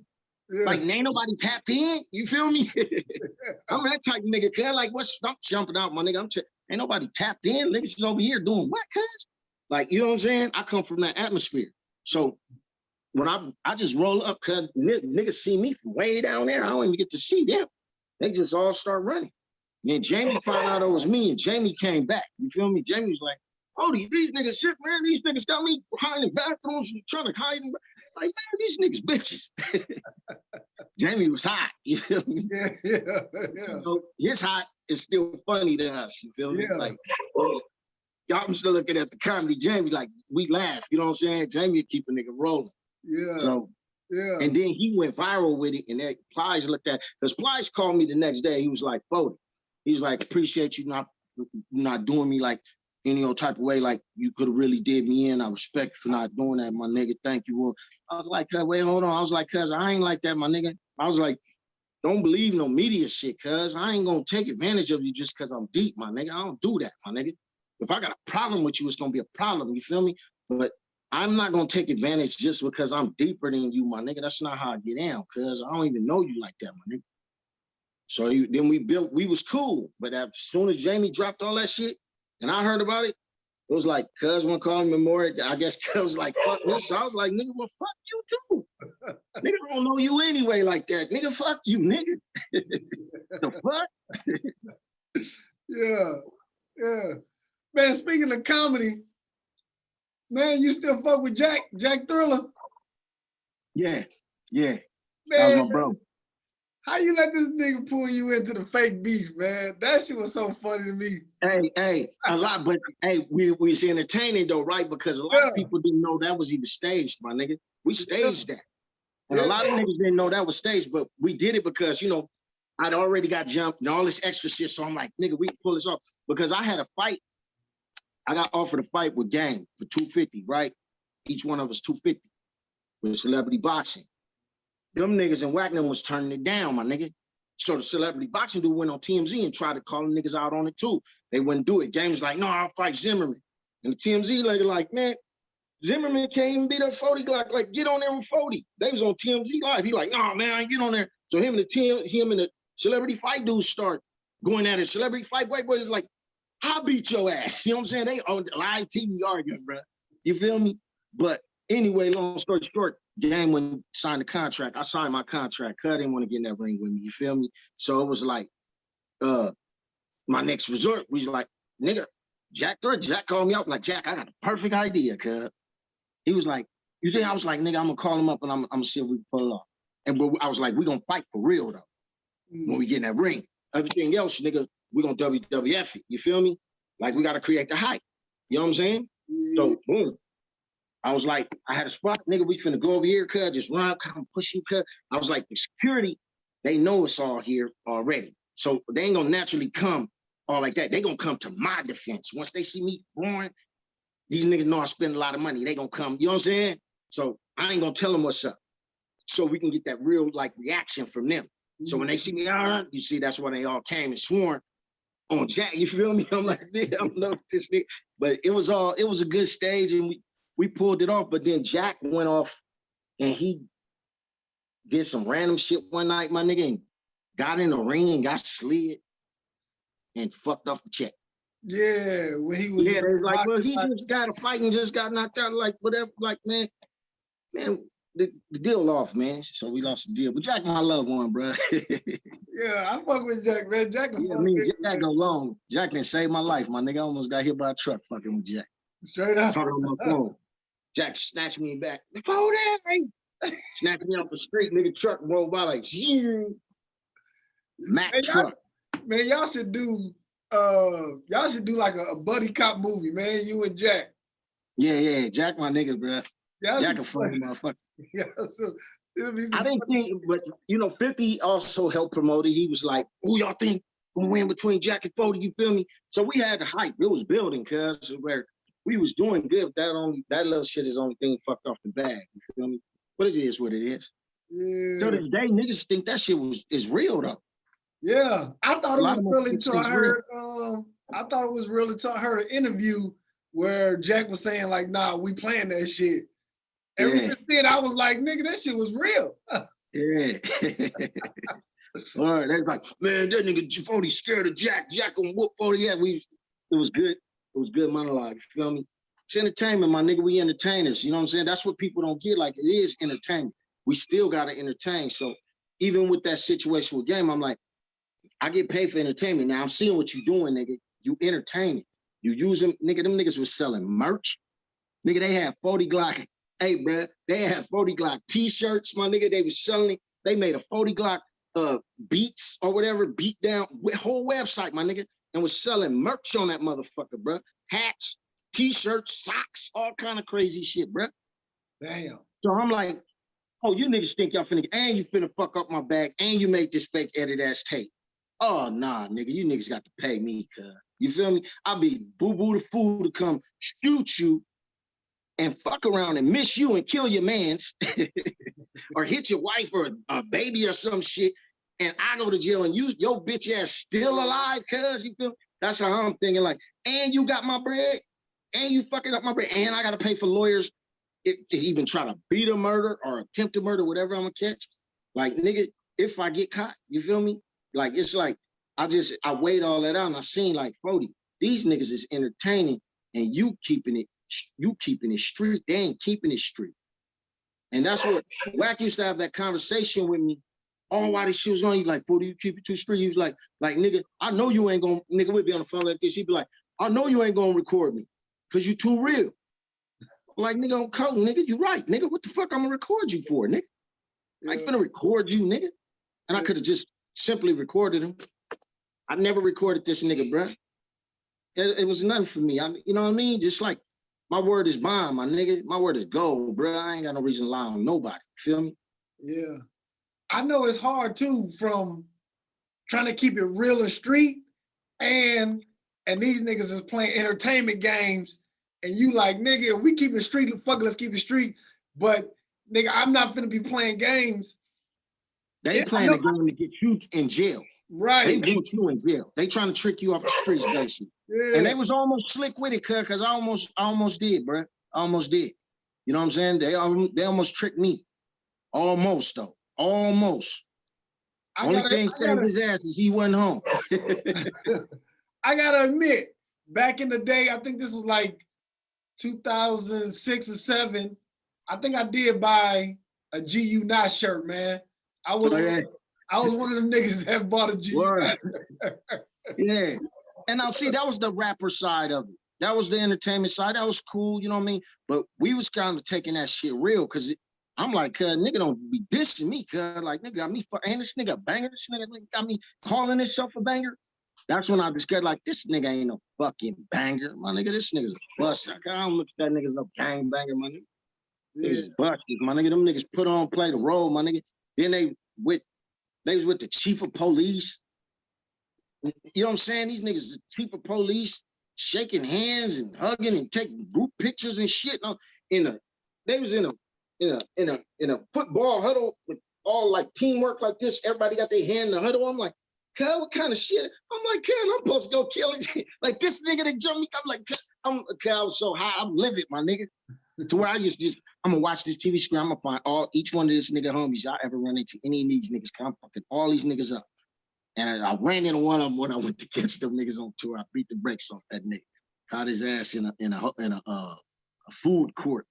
Yeah. Like, ain't nobody tapped in, you feel me? I'm that type of nigga, cuz like, I'm jumping out, my nigga. Ain't nobody tapped in. Niggas is over here doing what, cuz? Like, you know what I'm saying? I come from that atmosphere. So when I just roll up, cuz niggas see me from way down there. I don't even get to see them. They just all start running. Then Jamie found out it was me, and Jamie came back. You feel me? Jamie was like, Oh, these niggas shit, man. These niggas got me hiding in bathrooms, trying to hide. Like, man, these niggas bitches. Jamie was hot. You feel me? Yeah. You know, his hot is still funny to us. You feel me? Yeah. Like, y'all I'm still looking at the comedy. Jamie, like, we laugh. You know what I'm saying? Jamie would keep a nigga rolling. Yeah. So, yeah. And then he went viral with it, and that Plies looked at, because Plies called me the next day. He was like, Bodie. He was like, appreciate you not doing me like any old type of way, like you could have really did me in. I respect you for not doing that, my nigga. Thank you. Well, I was like, wait, hold on. I was like, cuz I ain't like that, my nigga. I was like, don't believe no media shit, cuz I ain't gonna take advantage of you just because I'm deep, my nigga. I don't do that, my nigga. If I got a problem with you, it's gonna be a problem, you feel me? But I'm not gonna take advantage just because I'm deeper than you, my nigga. That's not how I get down, cuz I don't even know you like that, my nigga. So then we was cool. But as soon as Jamie dropped all that shit and I heard about it, it was like, cuz one called me more. I guess cuz was like, fuck this. So I was like, nigga, well, fuck you too. Nigga, I don't know you anyway like that. Nigga, fuck you, nigga. The fuck? Yeah. Man, speaking of comedy, man, you still fuck with Jack Thriller? Yeah. Man, that was my bro. How you let this nigga pull you into the fake beef, man? That shit was so funny to me. Hey, a lot, but hey, we was entertaining though, right? Because a lot of people didn't know that was even staged, my nigga. We staged that. And a lot of niggas didn't know that was staged, but we did it because, you know, I'd already got jumped and all this extra shit. So I'm like, nigga, we can pull this off. Because I had a fight. I got offered a fight with Gang for $250, right? Each one of us $250 with celebrity boxing. Them niggas in Wack was turning it down, my nigga. So the celebrity boxing dude went on TMZ and tried to call them niggas out on it too. They wouldn't do it. Gang was like, no, I'll fight Zimmerman. And the TMZ lady like, man, Zimmerman can't even beat up 40 Glocc. Like, get on there with 40. They was on TMZ Live. He like, no, man, I ain't get on there. So him and the celebrity fight dudes start going at it. Celebrity fight white boys like, I'll beat your ass. You know what I'm saying? They on live TV arguing, bro. You feel me? But anyway, long story short, Gang went and signed the contract. I signed my contract. Cuz didn't want to get in that ring with me. You feel me? So it was like, my next resort was like, nigga, Jack called me up like, Jack, I got the perfect idea, cuz. He was like, you think? I was like, nigga, I'm gonna call him up and I'm gonna see if we can pull it off. And I was like, we gonna fight for real though. When we get in that ring. Everything else, nigga, we gonna WWF it. You feel me? Like we gotta create the hype. You know what I'm saying? So boom. I was like, I had a spot, nigga, we finna go over here, cuz, just run, come push you, cuz. I was like, the security, they know it's all here already. So they ain't gonna naturally come all like that. They gonna come to my defense. Once they see me born, these niggas know I spend a lot of money. They gonna come, you know what I'm saying? So I ain't gonna tell them what's up. So we can get that real like reaction from them. So when they see me, you see, that's why they all came and sworn on Jack, you feel me? I'm like, nigga, I don't know this nigga. But it was a good stage and we pulled it off, but then Jack went off and he did some random shit one night, my nigga, and got in the ring and got slid and fucked off the check. Yeah, when he was. Yeah, they was like, well, he just got a fight and just got knocked out, like whatever. Like, man, the deal off, man. So we lost the deal. But Jack, my loved one, bro. Yeah, I fuck with Jack, man. Jack, Jack go long. Jack can save my life, my nigga. I almost got hit by a truck fucking with Jack. Straight up. Talking on my phone. Jack snatched me back. Snatched me off the street, nigga. Truck rolled by like, Mack truck. Man, y'all should do like a buddy cop movie, man. You and Jack. Yeah. Jack, my nigga, bro. Jack a funny motherfucker. Yeah, so it'll be I didn't think, but you know, 50 also helped promote it. He was like, who y'all think gonna win between Jack and 40? You feel me? So we had the hype. It was building, cuz where we was doing good. That little shit is the only thing fucked off the bag. You feel me? But it is what it is. Yeah. So this day, niggas think that shit is real though. Yeah, I thought it was really until I heard. I thought it was real until I heard an interview where Jack was saying like, "Nah, we playing that shit." Everything then I was like, "Nigga, that shit was real." Yeah. All right, that's like, man, that nigga 40 scared of Jack. Jack gonna whoop 40. Yeah, it was good. It was good monologue. You feel me? It's entertainment, my nigga. We entertainers. You know what I'm saying? That's what people don't get. Like, it is entertainment. We still gotta entertain. So even with that situation with Game, I'm like, I get paid for entertainment. Now I'm seeing what you're doing, nigga. You entertaining. You use them, nigga, them niggas was selling merch. Nigga, they had 40 Glocc. Hey, bro, they had 40 Glocc t-shirts, my nigga. They was selling it. They made a 40 Glocc beats or whatever, beat down, whole website, my nigga, and was selling merch on that motherfucker, bro. Hats, t-shirts, socks, all kind of crazy shit, bro. Damn. So I'm like, oh, you niggas think y'all finna, and you finna fuck up my bag, and you make this fake edit ass tape. Oh, nah, nigga, you niggas got to pay me, cuz. You feel me? I'll be boo-boo the fool to come shoot you and fuck around and miss you and kill your mans or hit your wife or a baby or some shit, and I go to jail and your bitch ass still alive, cuz, you feel me? That's how I'm thinking, like, and you got my bread, and you fucking up my bread, and I gotta pay for lawyers to even try to beat a murder or attempt to murder, whatever I'm gonna catch. Like, nigga, if I get caught, you feel me? Like, it's like, I weighed all that out and I seen like, 40, these niggas is entertaining and you keeping it street. They ain't keeping it street. And that's what Wack used to have that conversation with me. Oh, why this shit was on? He's like, 40, you keep it too street. He was like, nigga, I know you ain't gonna, nigga, we'd be on the phone like this. He'd be like, I know you ain't gonna record me because you too real. Like, nigga, on code, nigga, you right, nigga. What the fuck I'm gonna record you for, nigga? I ain't gonna record you, nigga. And I could have just simply recorded him. I never recorded this nigga, bruh. It was nothing for me. You know what I mean? Just like, my word is bond, my nigga. My word is gold, bruh. I ain't got no reason to lie on nobody. Feel me? Yeah. I know it's hard too, from trying to keep it real and street, and these niggas is playing entertainment games, and you like, nigga, if we keep it street, fuck, let's keep it street. But nigga, I'm not finna be playing games. They playing the game to get you in jail. Right. They want you in jail. They trying to trick you off the streets, basically. Yeah. And they was almost slick with it, cuz I almost did, bro. I almost did. You know what I'm saying? They almost tricked me. Almost, though. Almost. Only thing saved his ass is he wasn't home. I gotta admit, back in the day, I think this was like 2006 or 7, I think I did buy a GU Not shirt, man. I was one of them niggas that bought a GU Not shirt. Yeah. And now, see, that was the rapper side of it. That was the entertainment side. That was cool, you know what I mean? But we was kind of taking that shit real, because I'm like, nigga don't be dissing me, cuz. Like, nigga got me, ain't this nigga a banger? This nigga got me calling himself a banger. That's when I just got like, this nigga ain't no fucking banger, my nigga. This nigga's a bust. I don't look at that nigga's no gang banger, my nigga. He's busted, my nigga. Them niggas put on, play the role, my nigga. Then they was with the chief of police. You know what I'm saying? These niggas, the chief of police, shaking hands and hugging and taking group pictures and shit. They was in a football huddle with all like teamwork like this. Everybody got their hand in the huddle. I'm like, cuz, what kind of shit? I'm like, cuz, I'm supposed to go kill it. Like, this nigga that jumped me. I'm like, cuz, I was so high. I'm livid, my nigga. To where I used to I'm gonna watch this TV screen. I'm gonna find each one of this nigga homies y'all ever run into, any of these niggas. I'm fucking all these niggas up. And I ran into one of them when I went to catch them niggas on tour. I beat the brakes off that nigga. Caught his ass in a food court.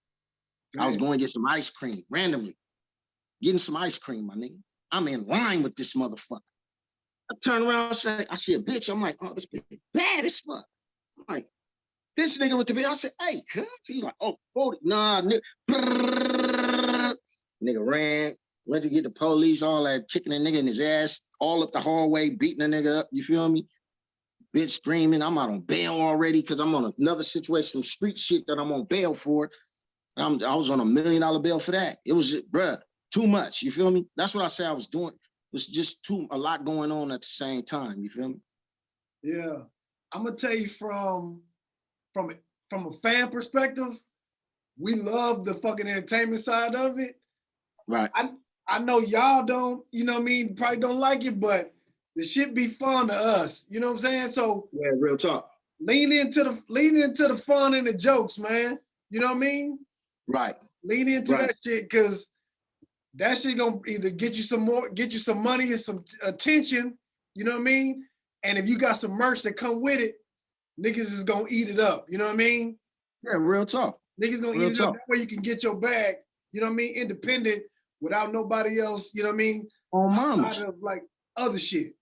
I was going to get some ice cream randomly. Getting some ice cream, my nigga. I'm in line with this motherfucker. I turn around and say, I see a bitch. I'm like, oh, this bitch is bad as fuck. I'm like, this nigga with the bitch. I said, hey, cuz. He's like, oh, 40. Nah, nigga. Nigga ran. Went to get the police, all that, kicking a nigga in his ass, all up the hallway, beating a nigga up, you feel me? Bitch screaming, I'm out on bail already, because I'm on another situation, some street shit that I'm on bail for. I was on $1 million bail for that. It was, bruh, too much, you feel me? That's what I say I was doing. It was just a lot going on at the same time, you feel me? Yeah. I'm gonna tell you from a fan perspective, we love the fucking entertainment side of it. Right. I know y'all don't, you know what I mean, probably don't like it, but the shit be fun to us. You know what I'm saying? So yeah, real talk. Lean into the fun and the jokes, man. You know what I mean? Right. Lean into that shit, because that shit gonna either get you some money and some attention, you know what I mean? And if you got some merch that come with it, niggas is gonna eat it up. You know what I mean? Yeah, real talk. Niggas gonna eat it up. That way you can get your bag, you know what I mean, independent, without nobody else, you know what I mean? On mamas. Out of like other shit.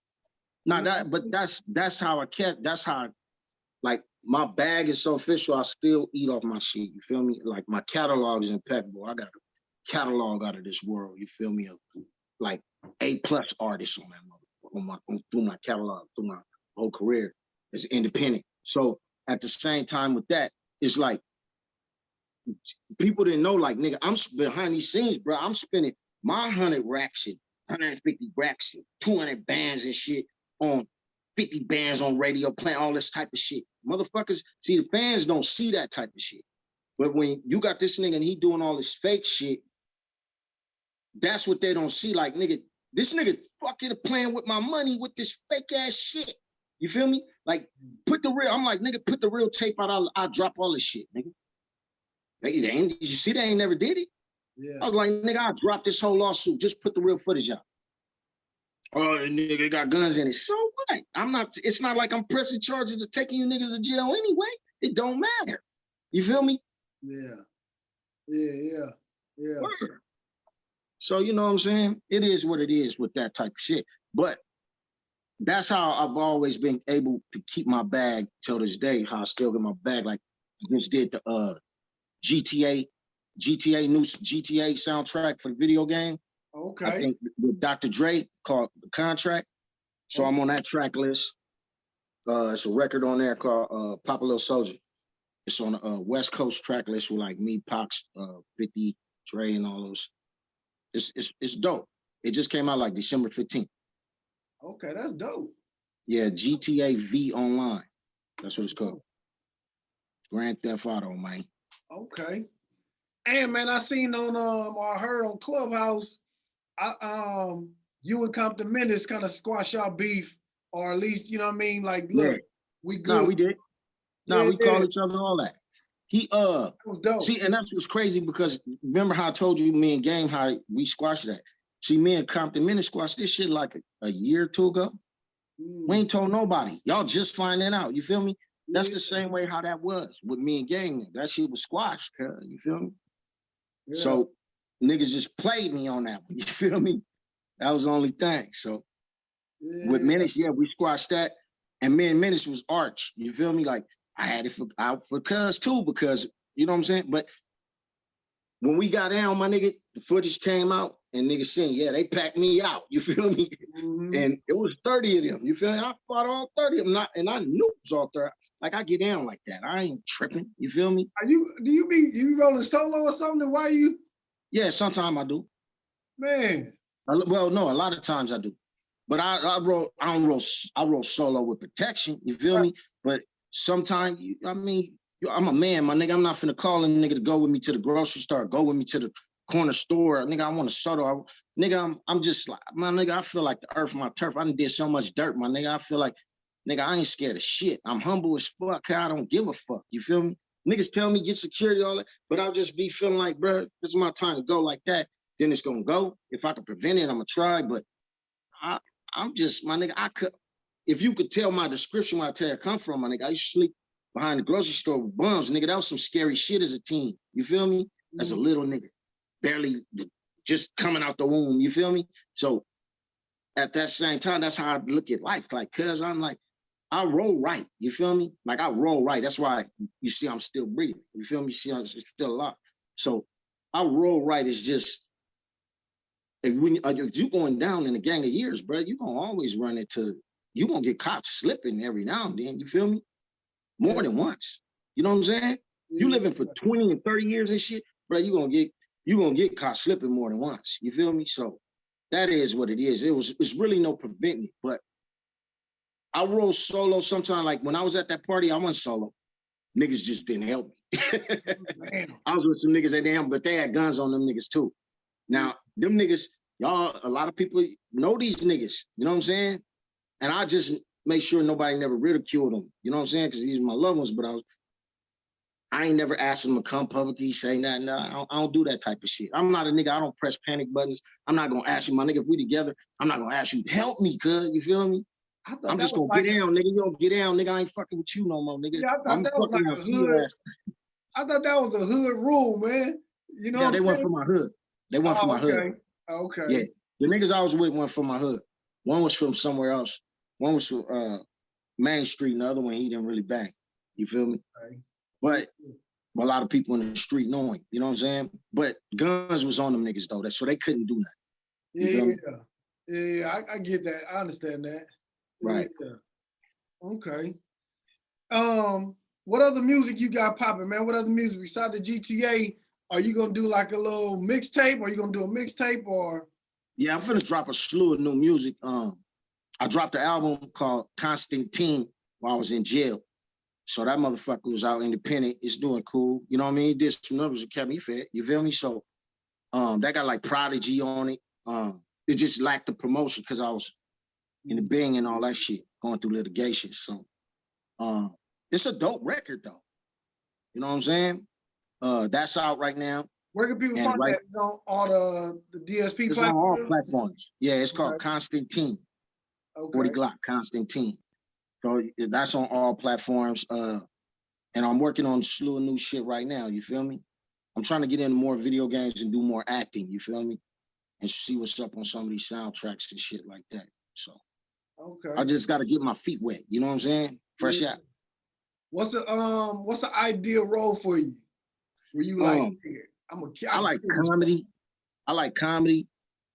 Nah, that's how I kept, that's how, like, my bag is so official, I still eat off my shit. You feel me? Like my catalog is impeccable. I got a catalog out of this world. You feel me? Of like A+ artists on that through my catalog, through my whole career as independent. So at the same time with that, it's like people didn't know, like, nigga, I'm behind these scenes, bro. I'm spending my 100 racks and 150 racks and 200 bands and shit on 50 bands on radio, playing all this type of shit. Motherfuckers, see, the fans don't see that type of shit. But when you got this nigga and he doing all this fake shit, that's what they don't see. Like, nigga, this nigga fucking playing with my money with this fake ass shit. You feel me? Like, put the real, I'm like, nigga, put the real tape out, I'll drop all this shit, nigga. You see, they ain't never did it. Yeah. I was like, nigga, I'll drop this whole lawsuit. Just put the real footage out. Oh, nigga, they got guns in it. So what? It's not like I'm pressing charges of taking you niggas to jail anyway. It don't matter. You feel me? Yeah. Word. So, you know what I'm saying? It is what it is with that type of shit. But that's how I've always been able to keep my bag till this day, how I still get my bag. Like, I just did the GTA soundtrack for the video game. Okay. I think with Dr. Dre called The Contract. So I'm on that track list. It's a record on there called Papa Little Soldier. It's on the West Coast track list with like me, Foxx, 50, Dre, and all those. It's dope. It just came out like December 15th. Okay, that's dope. Yeah, GTA V Online. That's what it's called. Grand Theft Auto, man. Okay. And man, I seen on or I heard on Clubhouse, you and Compton Menace kind of squash our beef, or at least, you know what I mean? Like, look, we good. No, we did. No, we call each other all that. That was dope. See, and that's what's crazy because remember how I told you, me and Game, how we squashed that. See, me and Compton Menace squashed this shit like a year or two ago. We ain't told nobody. Y'all just finding out. You feel me? That's the same way how that was with me and Game. That shit was squashed, you feel me? Yeah. So niggas just played me on that one. You feel me? That was the only thing. So with Menace, we squashed that. And me and Menace was arch. You feel me? Like, I had it out for Cuz too, because, you know what I'm saying? But when we got down, my nigga, the footage came out and niggas saying, yeah, they packed me out. You feel me? And it was 30 of them. You feel me? I fought all 30 of them. And I knew it was all 30. Like, I get down like that. I ain't tripping. You feel me? Do you rolling solo or something? Why you? Yeah, sometimes I do. Man. Well, no, a lot of times I do. But I roll solo with protection. You feel me? But sometimes, I'm a man, my nigga. I'm not finna call a nigga to go with me to the grocery store, go with me to the corner store. Nigga, I want a soda. Nigga, I'm just like, my nigga, I feel like the earth, my turf. I done did so much dirt, my nigga. I feel like, nigga, I ain't scared of shit. I'm humble as fuck. I don't give a fuck. You feel me? Niggas tell me get security, all that, but I'll just be feeling like, bro, this is my time to go like that. Then it's gonna go. If I can prevent it, I'm gonna try. But I'm just, my nigga, if you could tell my description where I come from, my nigga, I used to sleep behind the grocery store with bums. Nigga, that was some scary shit as a teen. You feel me? As a little nigga, barely just coming out the womb. You feel me? So at that same time, that's how I look at life. Like, cuz I'm like, I roll right. You feel me? Like, I roll right. That's why you see I'm still breathing. You feel me? You see it's still alive. So I roll right. It's just, if you going down in a gang of years, bro, you gonna always run into, you gonna get caught slipping every now and then. You feel me? More than once. You know what I'm saying? You living for 20 and 30 years and shit, bro, you gonna get caught slipping more than once. You feel me? So that is what it is. It's really no preventing it. But I roll solo sometimes. Like when I was at that party, I went solo. Niggas just didn't help me. I was with some niggas that damn, but they had guns on them niggas too. Now, them niggas, y'all, a lot of people know these niggas. You know what I'm saying? And I just make sure nobody never ridiculed them. You know what I'm saying? Because these are my loved ones, but I ain't never asked them to come publicly, say nothing. No, I don't do that type of shit. I'm not a nigga. I don't press panic buttons. I'm not gonna ask you, my nigga, if we together, I'm not gonna ask you, help me, cuz, you feel me? I'm just gonna get down, nigga. You don't get down, nigga. I ain't fucking with you no more, nigga. Yeah, I thought that was like a hood. I thought that was a hood rule, man. You know? Yeah, they went for my hood. They went for my hood. Okay. Yeah, the niggas I was with went for my hood. One was from somewhere else. One was from Main Street, and the other one he didn't really bang. You feel me? Right. But a lot of people in the street know him. You know what I'm saying? But guns was on them niggas though. That's so they couldn't do nothing. You feel me? Yeah, I get that. I understand that. Right. Yeah. Okay. What other music you got popping, man? What other music besides the GTA? Are you gonna do like a little mixtape? Are you gonna do a mixtape or? Yeah, I'm finna drop a slew of new music. I dropped an album called Constantine while I was in jail. So that motherfucker was out independent. It's doing cool. You know what I mean? He did some numbers that kept me fed. You feel me? So that got like Prodigy on it. It just lacked the promotion because I was in the Bing and all that shit, going through litigation. So it's a dope record though. You know what I'm saying? That's out right now. Where can people find that? It's on all the DSP platforms? It's on all platforms. Yeah, it's called Constantine. 40 Glocc, Constantine. So that's on all platforms. And I'm working on a slew of new shit right now. You feel me? I'm trying to get into more video games and do more acting. You feel me? And see what's up on some of these soundtracks and shit like that. So I just got to get my feet wet. You know what I'm saying? Fresh out. What's the ideal role for you? Were you like, I like comedy. I like comedy.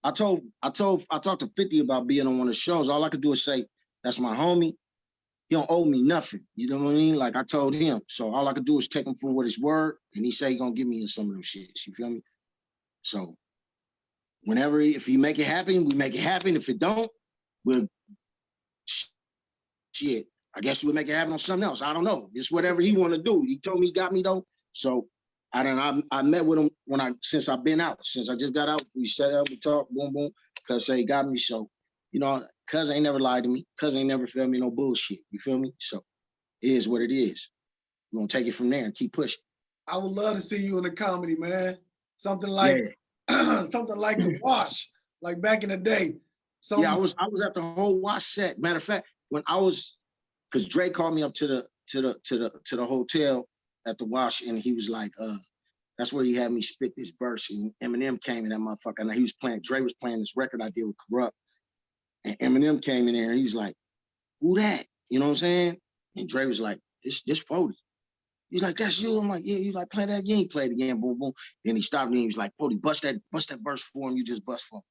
I talked to 50 about being on one of the shows. All I could do is say, that's my homie. He don't owe me nothing. You know what I mean? Like I told him. So all I could do is take him for what his word. And he said he gonna give me some of them shits. You feel me? So whenever, if he make it happen, we make it happen. If it don't, we'll shit. I guess we'll make it happen on something else. I don't know. It's whatever he want to do. He told me he got me though. So I met with him since I've been out. Since I just got out, we set up, we talked, boom, boom. Cuz say he got me. So, you know, cuz ain't never lied to me. Cuz ain't never felt me no bullshit. You feel me? So it is what it is. We're gonna take it from there and keep pushing. I would love to see you in a comedy, man. Something like something like The Wash, like back in the day. Yeah, I was at the whole Wash set. Matter of fact, when I was, because Dre called me up to the hotel at the Wash, and he was like, that's where he had me spit this verse. And Eminem came in, that motherfucker. And he was playing, Dre was playing this record I did with Corrupt. And Eminem came in there and he was like, who that? You know what I'm saying? And Dre was like, this 40. He's like, that's you. I'm like, yeah. He's like, play that again. Play it again. Boom, boom. Then he stopped me and he was like, 40, bust that verse for him. You just bust for him.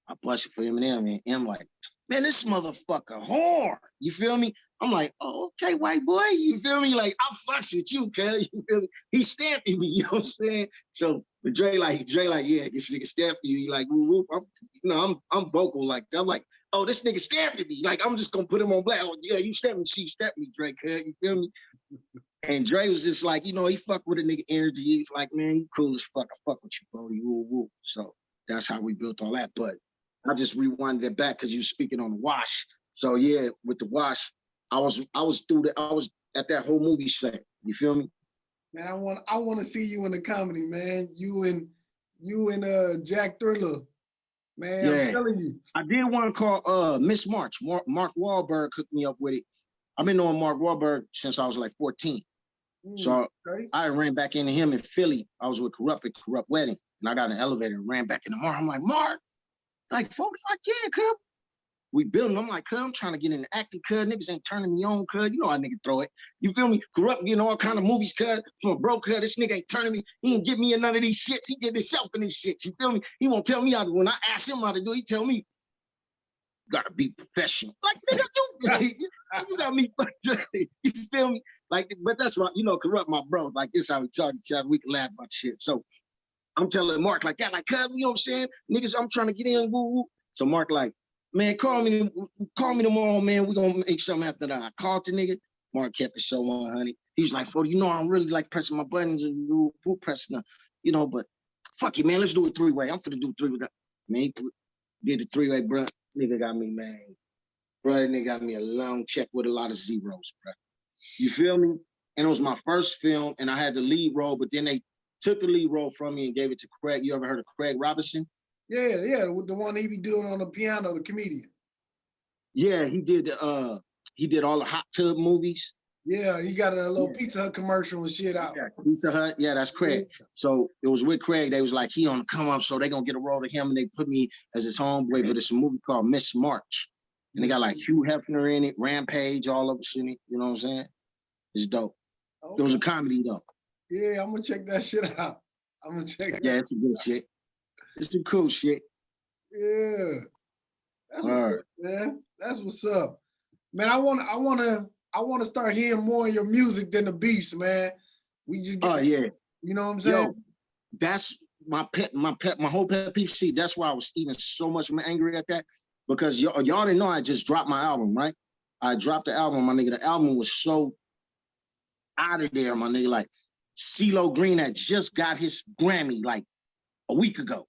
I bust it for Eminem. And M like, man, this motherfucker hard. You feel me? I'm like, oh, okay, white boy. You feel me? Like, I fucks with you, cuz. You feel me? He's stamping me, you know what I'm saying? So but Dre like, yeah, this nigga stamping you. He like, whoop, whoop. I'm vocal like that. I'm like, oh, this nigga stamping me. Like, I'm just gonna put him on black. Like, yeah, you stamping me, see, stamp me, Dre, cuz. You feel me? And Dre was just like, you know, he fuck with a nigga energy. He's like, man, you cool as fuck. I fuck with you, bro. You woo woo. So that's how we built all that. But I just rewinded it back because you speaking on the Wash. So yeah, with the Wash, I was at that whole movie set. You feel me? Man, I want to see you in the comedy, man. You and Jack Thriller. Man, yeah. I'm telling you. I did one called Miss March. Mark Wahlberg hooked me up with it. I've been knowing Mark Wahlberg since I was like 14. So I ran back into him in Philly. I was with Corrupt at Corrupt Wedding. And I got in an elevator and ran back into Mark. I'm like, Mark, like, 40, like, yeah, cuz. We building. I'm like, cuz, I'm trying to get into acting, cuz. Niggas ain't turning me on, cuz. You know how niggas throw it. You feel me? Corrupt getting all kind of movies, cuz. From a broke, cuz. This nigga ain't turning me. He ain't get me in none of these shits. He get himself in these shits. You feel me? He won't tell me how to. When I ask him how to do it, he tell me, you gotta be professional. Like, nigga, you got me. You feel me? Like, but that's why, you know, Corrupt my bro. Like, this how we talk to each other. We can laugh about shit. So I'm telling Mark like that, like, cuz, you know what I'm saying? Niggas, I'm trying to get in, woo, woo. So Mark like, man, call me tomorrow, man. We're gonna make something after that. I called the nigga. Mark kept the show on, honey. He was like, 40, you know, I'm really like pressing my buttons and pressing them, you know, but fuck it, man. Let's do a three-way. I'm finna do three with that. Man, he did the three-way, bro. Nigga got me, man. Bro, nigga got me a long check with a lot of zeros, bro. You feel me? And it was my first film, and I had the lead role, but then they took the lead role from me and gave it to Craig. You ever heard of Craig Robinson? Yeah, the one he be doing on the piano, the comedian. Yeah, he did all the Hot Tub movies. Yeah, he got a little Pizza Hut commercial and shit out. Yeah, Pizza Hut, yeah, that's Craig. Yeah. So it was with Craig. They was like, he on the come up, so they gonna get a role to him, and they put me as his homeboy. But it's a movie called Miss March, and they got like Hugh Hefner in it, Rampage, all of us in it. You know what I'm saying? It's dope. It was a comedy though. Yeah, I'm gonna check that shit out. I'm gonna check it Yeah, out. it's some good shit. It's some cool shit. Yeah. That's what's up, man. That's what's up. Man, I wanna start hearing more of your music than the beats, man. We just get Yeah. You know what I'm saying? Yo, that's my whole pet peeve. See, that's why I was even so much angry at that. Because y'all didn't know I just dropped my album, right? I dropped the album, my nigga. The album was so out of there, my nigga. Like CeeLo Green had just got his Grammy like a week ago.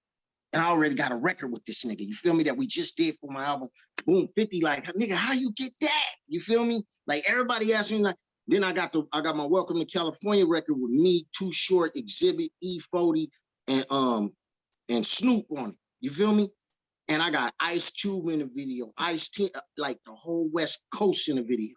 And I already got a record with this nigga. You feel me? That we just did for my album. Boom, 50, like, nigga, how you get that? You feel me? Like everybody asked me, like, then I got my Welcome to California record with me, Too Short, Exhibit, E40, and Snoop on it. You feel me? And I got Ice Cube in the video, Ice-T, like the whole West Coast in the video.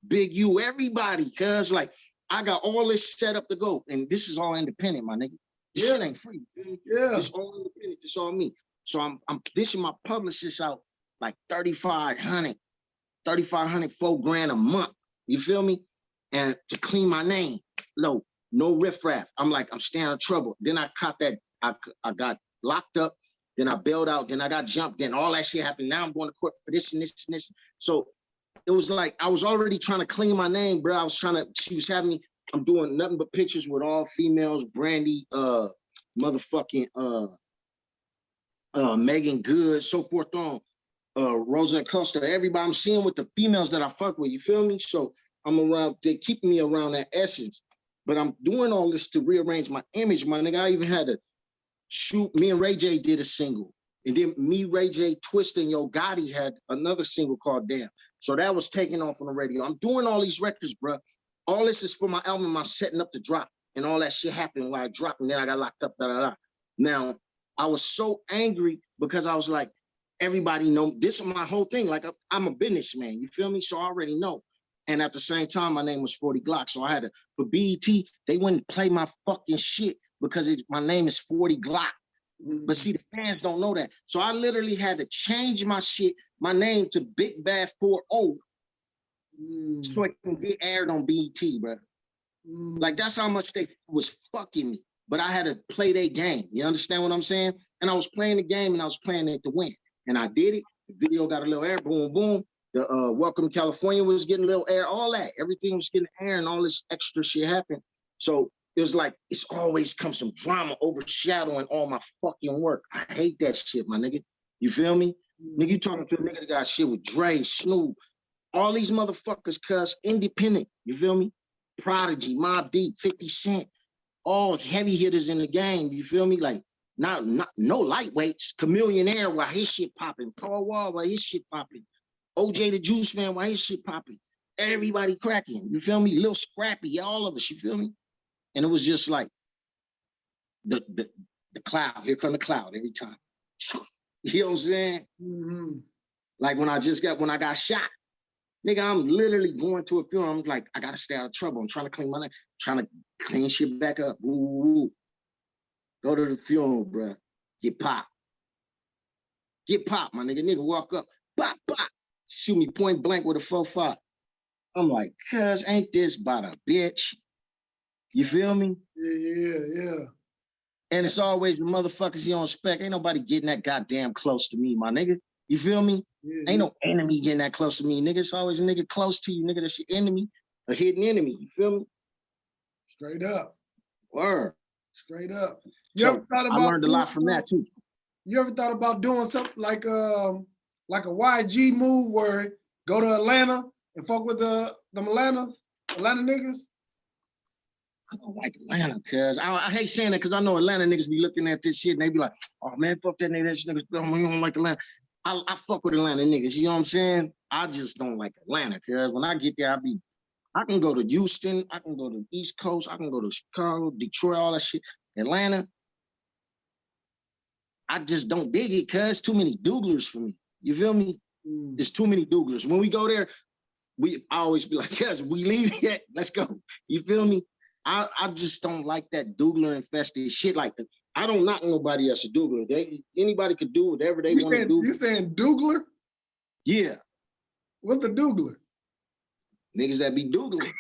Big U, everybody, cuz like I got all this set up to go. And this is all independent, my nigga. This shit ain't free. Yeah. It's all independent. It's all me. So I'm dishing my publicist out like 3,500, 4 grand a month. You feel me? And to clean my name, no riffraff. I'm staying out of trouble. Then I caught that. I got locked up. Then I bailed out. Then I got jumped. Then all that shit happened. Now I'm going to court for this and this and this. So it was like I was already trying to clean my name, bro. She was having me. I'm doing nothing but pictures with all females, Brandy, motherfucking Megan Good, so forth on, Rosa Acosta, everybody I'm seeing with the females that I fuck with, you feel me? So I'm around, they keep me around that essence. But I'm doing all this to rearrange my image, my nigga. I even had to shoot, me and Ray J did a single. And then me, Ray J, Twista, and Yo Gotti had another single called Damn. So that was taking off on the radio. I'm doing all these records, bro. All this is for my album I'm setting up to drop. And all that shit happened while I dropped, and then I got locked up, Now, I was so angry because I was like, everybody know, this is my whole thing. Like, I'm a businessman, you feel me? So I already know. And at the same time, my name was 40 Glocc. So I had to, for BET, they wouldn't play my fucking shit because my name is 40 Glocc. But see, the fans don't know that. So I literally had to change my shit, my name to Big Bad 4-0 so it can get aired on BET, bro. Like, that's how much they was fucking me. But I had to play their game. You understand what I'm saying? And I was playing the game and I was playing it to win. And I did it. The video got a little air, boom, boom. The Welcome to California was getting a little air, all that. Everything was getting air and all this extra shit happened. So it was like, it's always come some drama overshadowing all my fucking work. I hate that shit, my nigga. You feel me? Nigga, you talking to a nigga that got shit with Dre, Snoop, all these motherfuckers, cuz independent. You feel me? Prodigy, Mobb Deep, 50 Cent, all heavy hitters in the game. You feel me? Like, not no lightweights. Chameleon Air while his shit popping. Paul Wall while his shit popping. OJ the Juice Man while his shit popping. Everybody cracking. You feel me? Lil Scrappy, all of us. You feel me? And it was just like the cloud. Here come the cloud every time. You know what I'm saying? Like when I got shot. Nigga, I'm literally going to a funeral. I'm like, I gotta stay out of trouble. I'm trying to clean my life, trying to clean shit back up. Ooh. Go to the funeral, bro. Get popped. Get popped, my nigga. Nigga walk up, pop, pop. Shoot me point blank with a 4.5. I'm like, cuz ain't this about a bitch? You feel me? Yeah. And it's always the motherfuckers you don't expect. Ain't nobody getting that goddamn close to me, my nigga. You feel me? Ain't no enemy getting that close to me, nigga. It's always a nigga close to you, nigga. That's your enemy, a hidden enemy. You feel me? Straight up. Word. Straight up. I learned a lot from that too. You ever thought about doing something like a YG move where go to Atlanta and fuck with the Atlanta niggas? I don't like Atlanta, cuz I hate saying that because I know Atlanta niggas be looking at this shit and they be like, oh man, fuck that nigga, this nigga, you don't like Atlanta. I fuck with Atlanta niggas, you know what I'm saying? I just don't like Atlanta, cuz when I get there, I can go to Houston, I can go to the East Coast, I can go to Chicago, Detroit, all that shit. Atlanta, I just don't dig it, cuz too many dooglers for me. You feel me? There's too many dooglers. When we go there, I always be like, cuz we leave yet, let's go. You feel me? I just don't like that doogler infested shit like that. I don't knock nobody else a doogler. Anybody could do whatever they want to do. You saying doogler? Yeah. What's the doogler? Niggas that be doogling.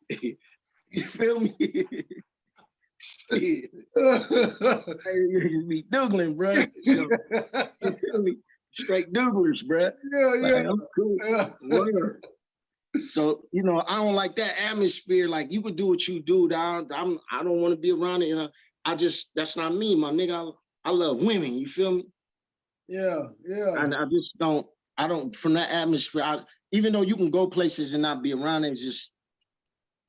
You feel me? Shit. You be doogling, bro. So, you feel me? Straight doublers, bro. Yeah, Like, yeah. I'm cool. Yeah. Word. So, you know, I don't like that atmosphere. Like, you could do what you do. I don't want to be around it. You know, that's not me, my nigga. I love women. You feel me? Yeah, yeah. And I don't, from that atmosphere, even though you can go places and not be around it,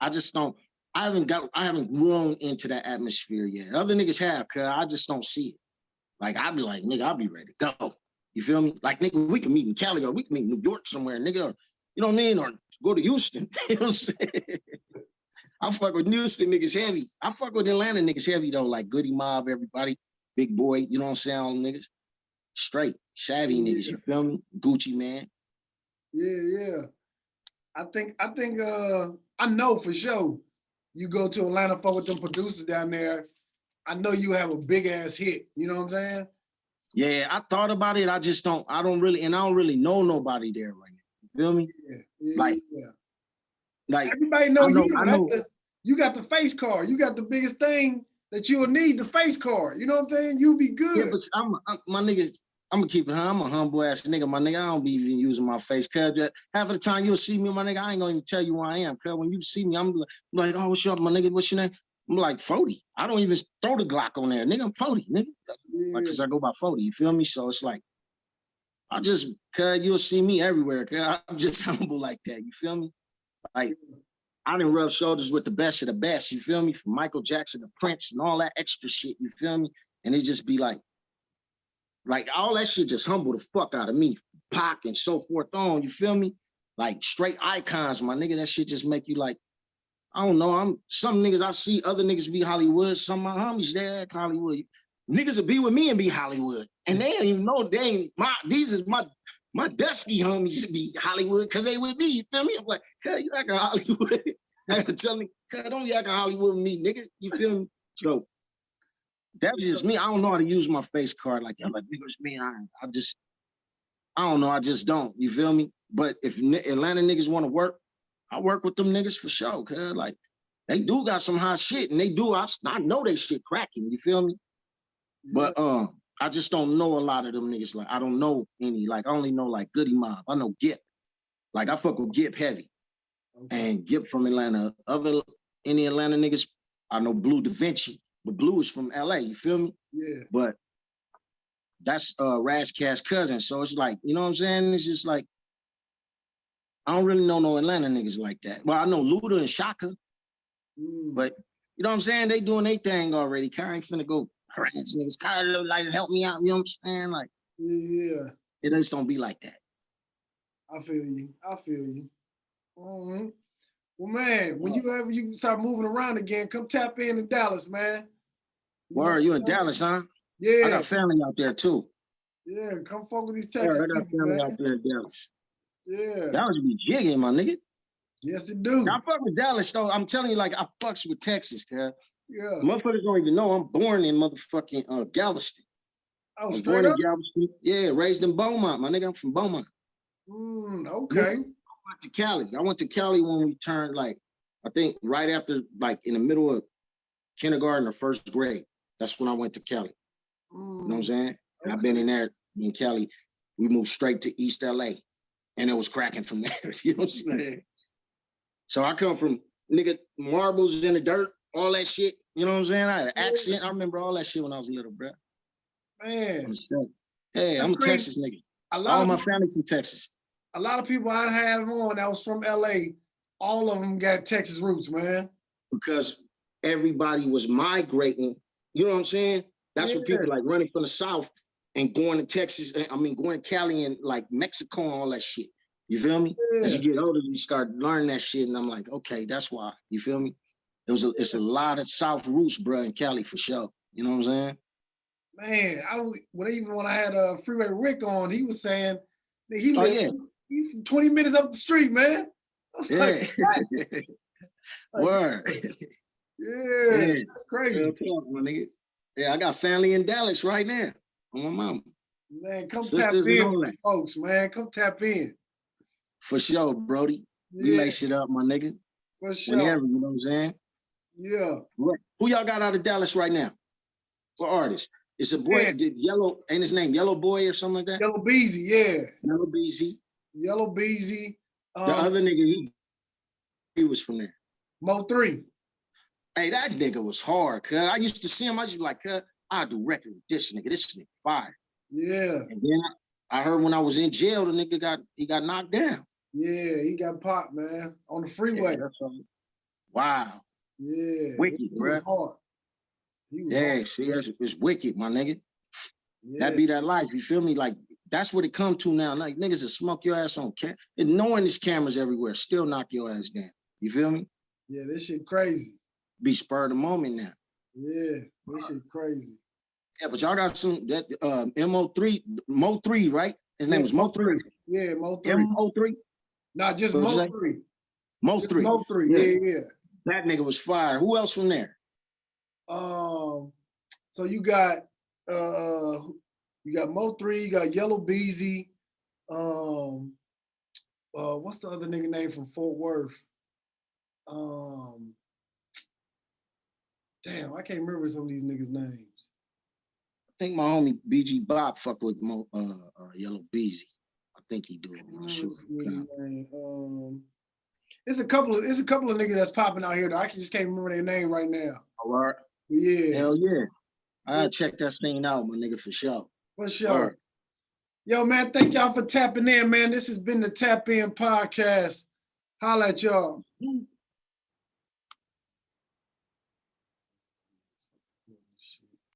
I just don't, I haven't grown into that atmosphere yet. Other niggas have, cause I just don't see it. Like, I'd be like, nigga, I'll be ready to go. You feel me? Like, nigga, we can meet in Cali or we can meet in New York somewhere, nigga. Or, you know what I mean? Or go to Houston. You know what I'm saying? I fuck with Houston niggas heavy. I fuck with Atlanta niggas heavy though, like Goody Mob, everybody, Big Boy, you know what I'm saying? All them niggas. Straight, savvy niggas, you feel me? Gucci man. Yeah, yeah. I think I know for sure you go to Atlanta fuck with them producers down there. I know you have a big ass hit. You know what I'm saying? Yeah, I thought about it. I don't really know nobody there right now. You feel me? Yeah, yeah, like, yeah. Like everybody know you. I know. You got the face card. You got the biggest thing that you'll need, the face card. You know what I'm saying? You'll be good. Yeah, but my nigga, I'm gonna keep it. I'm a humble ass nigga, my nigga. I don't be even using my face, cause half of the time you'll see me, my nigga. I ain't gonna even tell you who I am, cause when you see me, I'm like, oh, what's up, my nigga? What's your name? I'm like 40. I don't even throw the Glocc on there, nigga. I'm 40, nigga. Yeah. Like, cause I go by 40. You feel me? So it's like, cause you'll see me everywhere. Cause I'm just humble like that. You feel me? Like, I done rub shoulders with the best of the best. You feel me? From Michael Jackson to Prince and all that extra shit. You feel me? And it just be like all that shit just humble the fuck out of me. Pac and so forth on, you feel me? Like straight icons, my nigga. That shit just make you like, I don't know. Some niggas I see other niggas be Hollywood. Some of my homies there at Hollywood. Niggas will be with me and be Hollywood. And they don't even know these is my dusty homies be Hollywood because they with me. You feel me? I'm like, cuz you acting Hollywood. I have to tell me, cuz don't you acting Hollywood with me, nigga. You feel me? So that's just me. I don't know how to use my face card like that. Like, nigga, it's me. I don't know. I just don't. You feel me? But if Atlanta niggas want to work, I work with them niggas for sure. Cause like they do got some hot shit, and they do. I know they shit cracking. You feel me? Yeah. But I just don't know a lot of them niggas. Like I don't know any. Like I only know like Goody Mob. I know Gip. Like I fuck with Gip heavy, and Gip from Atlanta. Any Atlanta niggas, I know Blue Da Vinci. But Blue is from LA, you feel me? Yeah. But that's Rashcast's cousin. So it's like, you know what I'm saying? It's just like, I don't really know no Atlanta niggas like that. Well, I know Luda and Shaka. But you know what I'm saying? They doing their thing already. Kai ain't finna go harass niggas. Kai like help me out, you know what I'm saying? Like, yeah. It just don't be like that. I feel you. Mm-hmm. Well, man, when you start moving around again, come tap in Dallas, man. Word, you in Dallas, huh? Yeah. I got family out there too. Yeah, come fuck with these Texas I got people, family man. out there in Dallas. Yeah. Dallas be jigging, my nigga. Yes, it do. I fuck with Dallas, though. I'm telling you, like, I fucks with Texas, cuz. Yeah. Motherfuckers don't even know I'm born in motherfucking Galveston. Oh, I'm straight born up? in Galveston. Yeah, raised in Beaumont, my nigga. I'm from Beaumont. Okay. I went to Cali. I went to Cali when we turned, like, I think right after, like, in the middle of kindergarten or first grade. That's when I went to Cali. You know what I'm saying? And I've been in there in Cali. We moved straight to East LA. And it was cracking from there. You know what I'm saying? So I come from, nigga, marbles in the dirt, all that shit. You know what I'm saying? I had an accent. I remember all that shit when I was little, bro. Man. Hey, I'm a Texas nigga. All my family from Texas. A lot of people I had on that was from LA. All of them got Texas roots, man. Because everybody was migrating. You know what I'm saying? That's what people like running from the South and going to Texas. I mean, going to Cali and like Mexico and all that shit. You feel me? As you get older, you start learning that shit. And I'm like, okay, that's why. You feel me? It's a lot of South roots, bro, in Cali for sure. You know what I'm saying? Man, when I had Freeway Rick on, he was saying that he's from 20 minutes up the street, man. Yeah. Like, Word. Yeah, that's crazy. My nigga. Yeah, I got family in Dallas right now. On my mama. Man, come tap in with folks, man. Come tap in. For sure, Brody. We lace it up, my nigga. For sure. Whenever, you know what I'm saying? Yeah. Who y'all got out of Dallas right now? What artist? It's a boy, Man. Yellow, ain't his name Yellow Boy or something like that? Yellow Beezy, yeah. Yellow Beezy. Yellow Beezy. The other nigga, he was from there. Mo 3. Hey, that nigga was hard, cuz. I used to see him, I just be like, cuz, I'll do record with this nigga fire. Yeah. And then I heard when I was in jail, the nigga got knocked down. Yeah, he got popped, man, on the freeway. Yeah, wow. Yeah. Wicked, bro. Was hard. Yeah, see, it's wicked, my nigga. Yeah. That be that life, you feel me? Like, that's what it come to now. Like, niggas will smoke your ass on camera. And knowing there's cameras everywhere, still knock your ass down. You feel me? Yeah, this shit crazy. Be spur of the moment now. Yeah, this shit crazy. Yeah, but y'all got some, that Mo 3, right? His name was Mo 3. Yeah, Mo 3. Mo 3? Not just Mo 3. Mo 3. Mo 3, yeah. That nigga was fire. Who else from there? So you got Mo 3, you got Yellow Beezy. What's the other nigga name from Fort Worth? Damn, I can't remember some of these niggas' names. I think my homie BG Bob fuck with Yellow Beezy. I think he do. I'm not sure. It's a couple of niggas that's popping out here though. I just can't remember their name right now. All right. Yeah. Hell yeah. I'll check that thing out, my nigga, for sure. For sure. Right. Yo, man, thank y'all for tapping in, man. This has been the Tap In Podcast. Holla at y'all.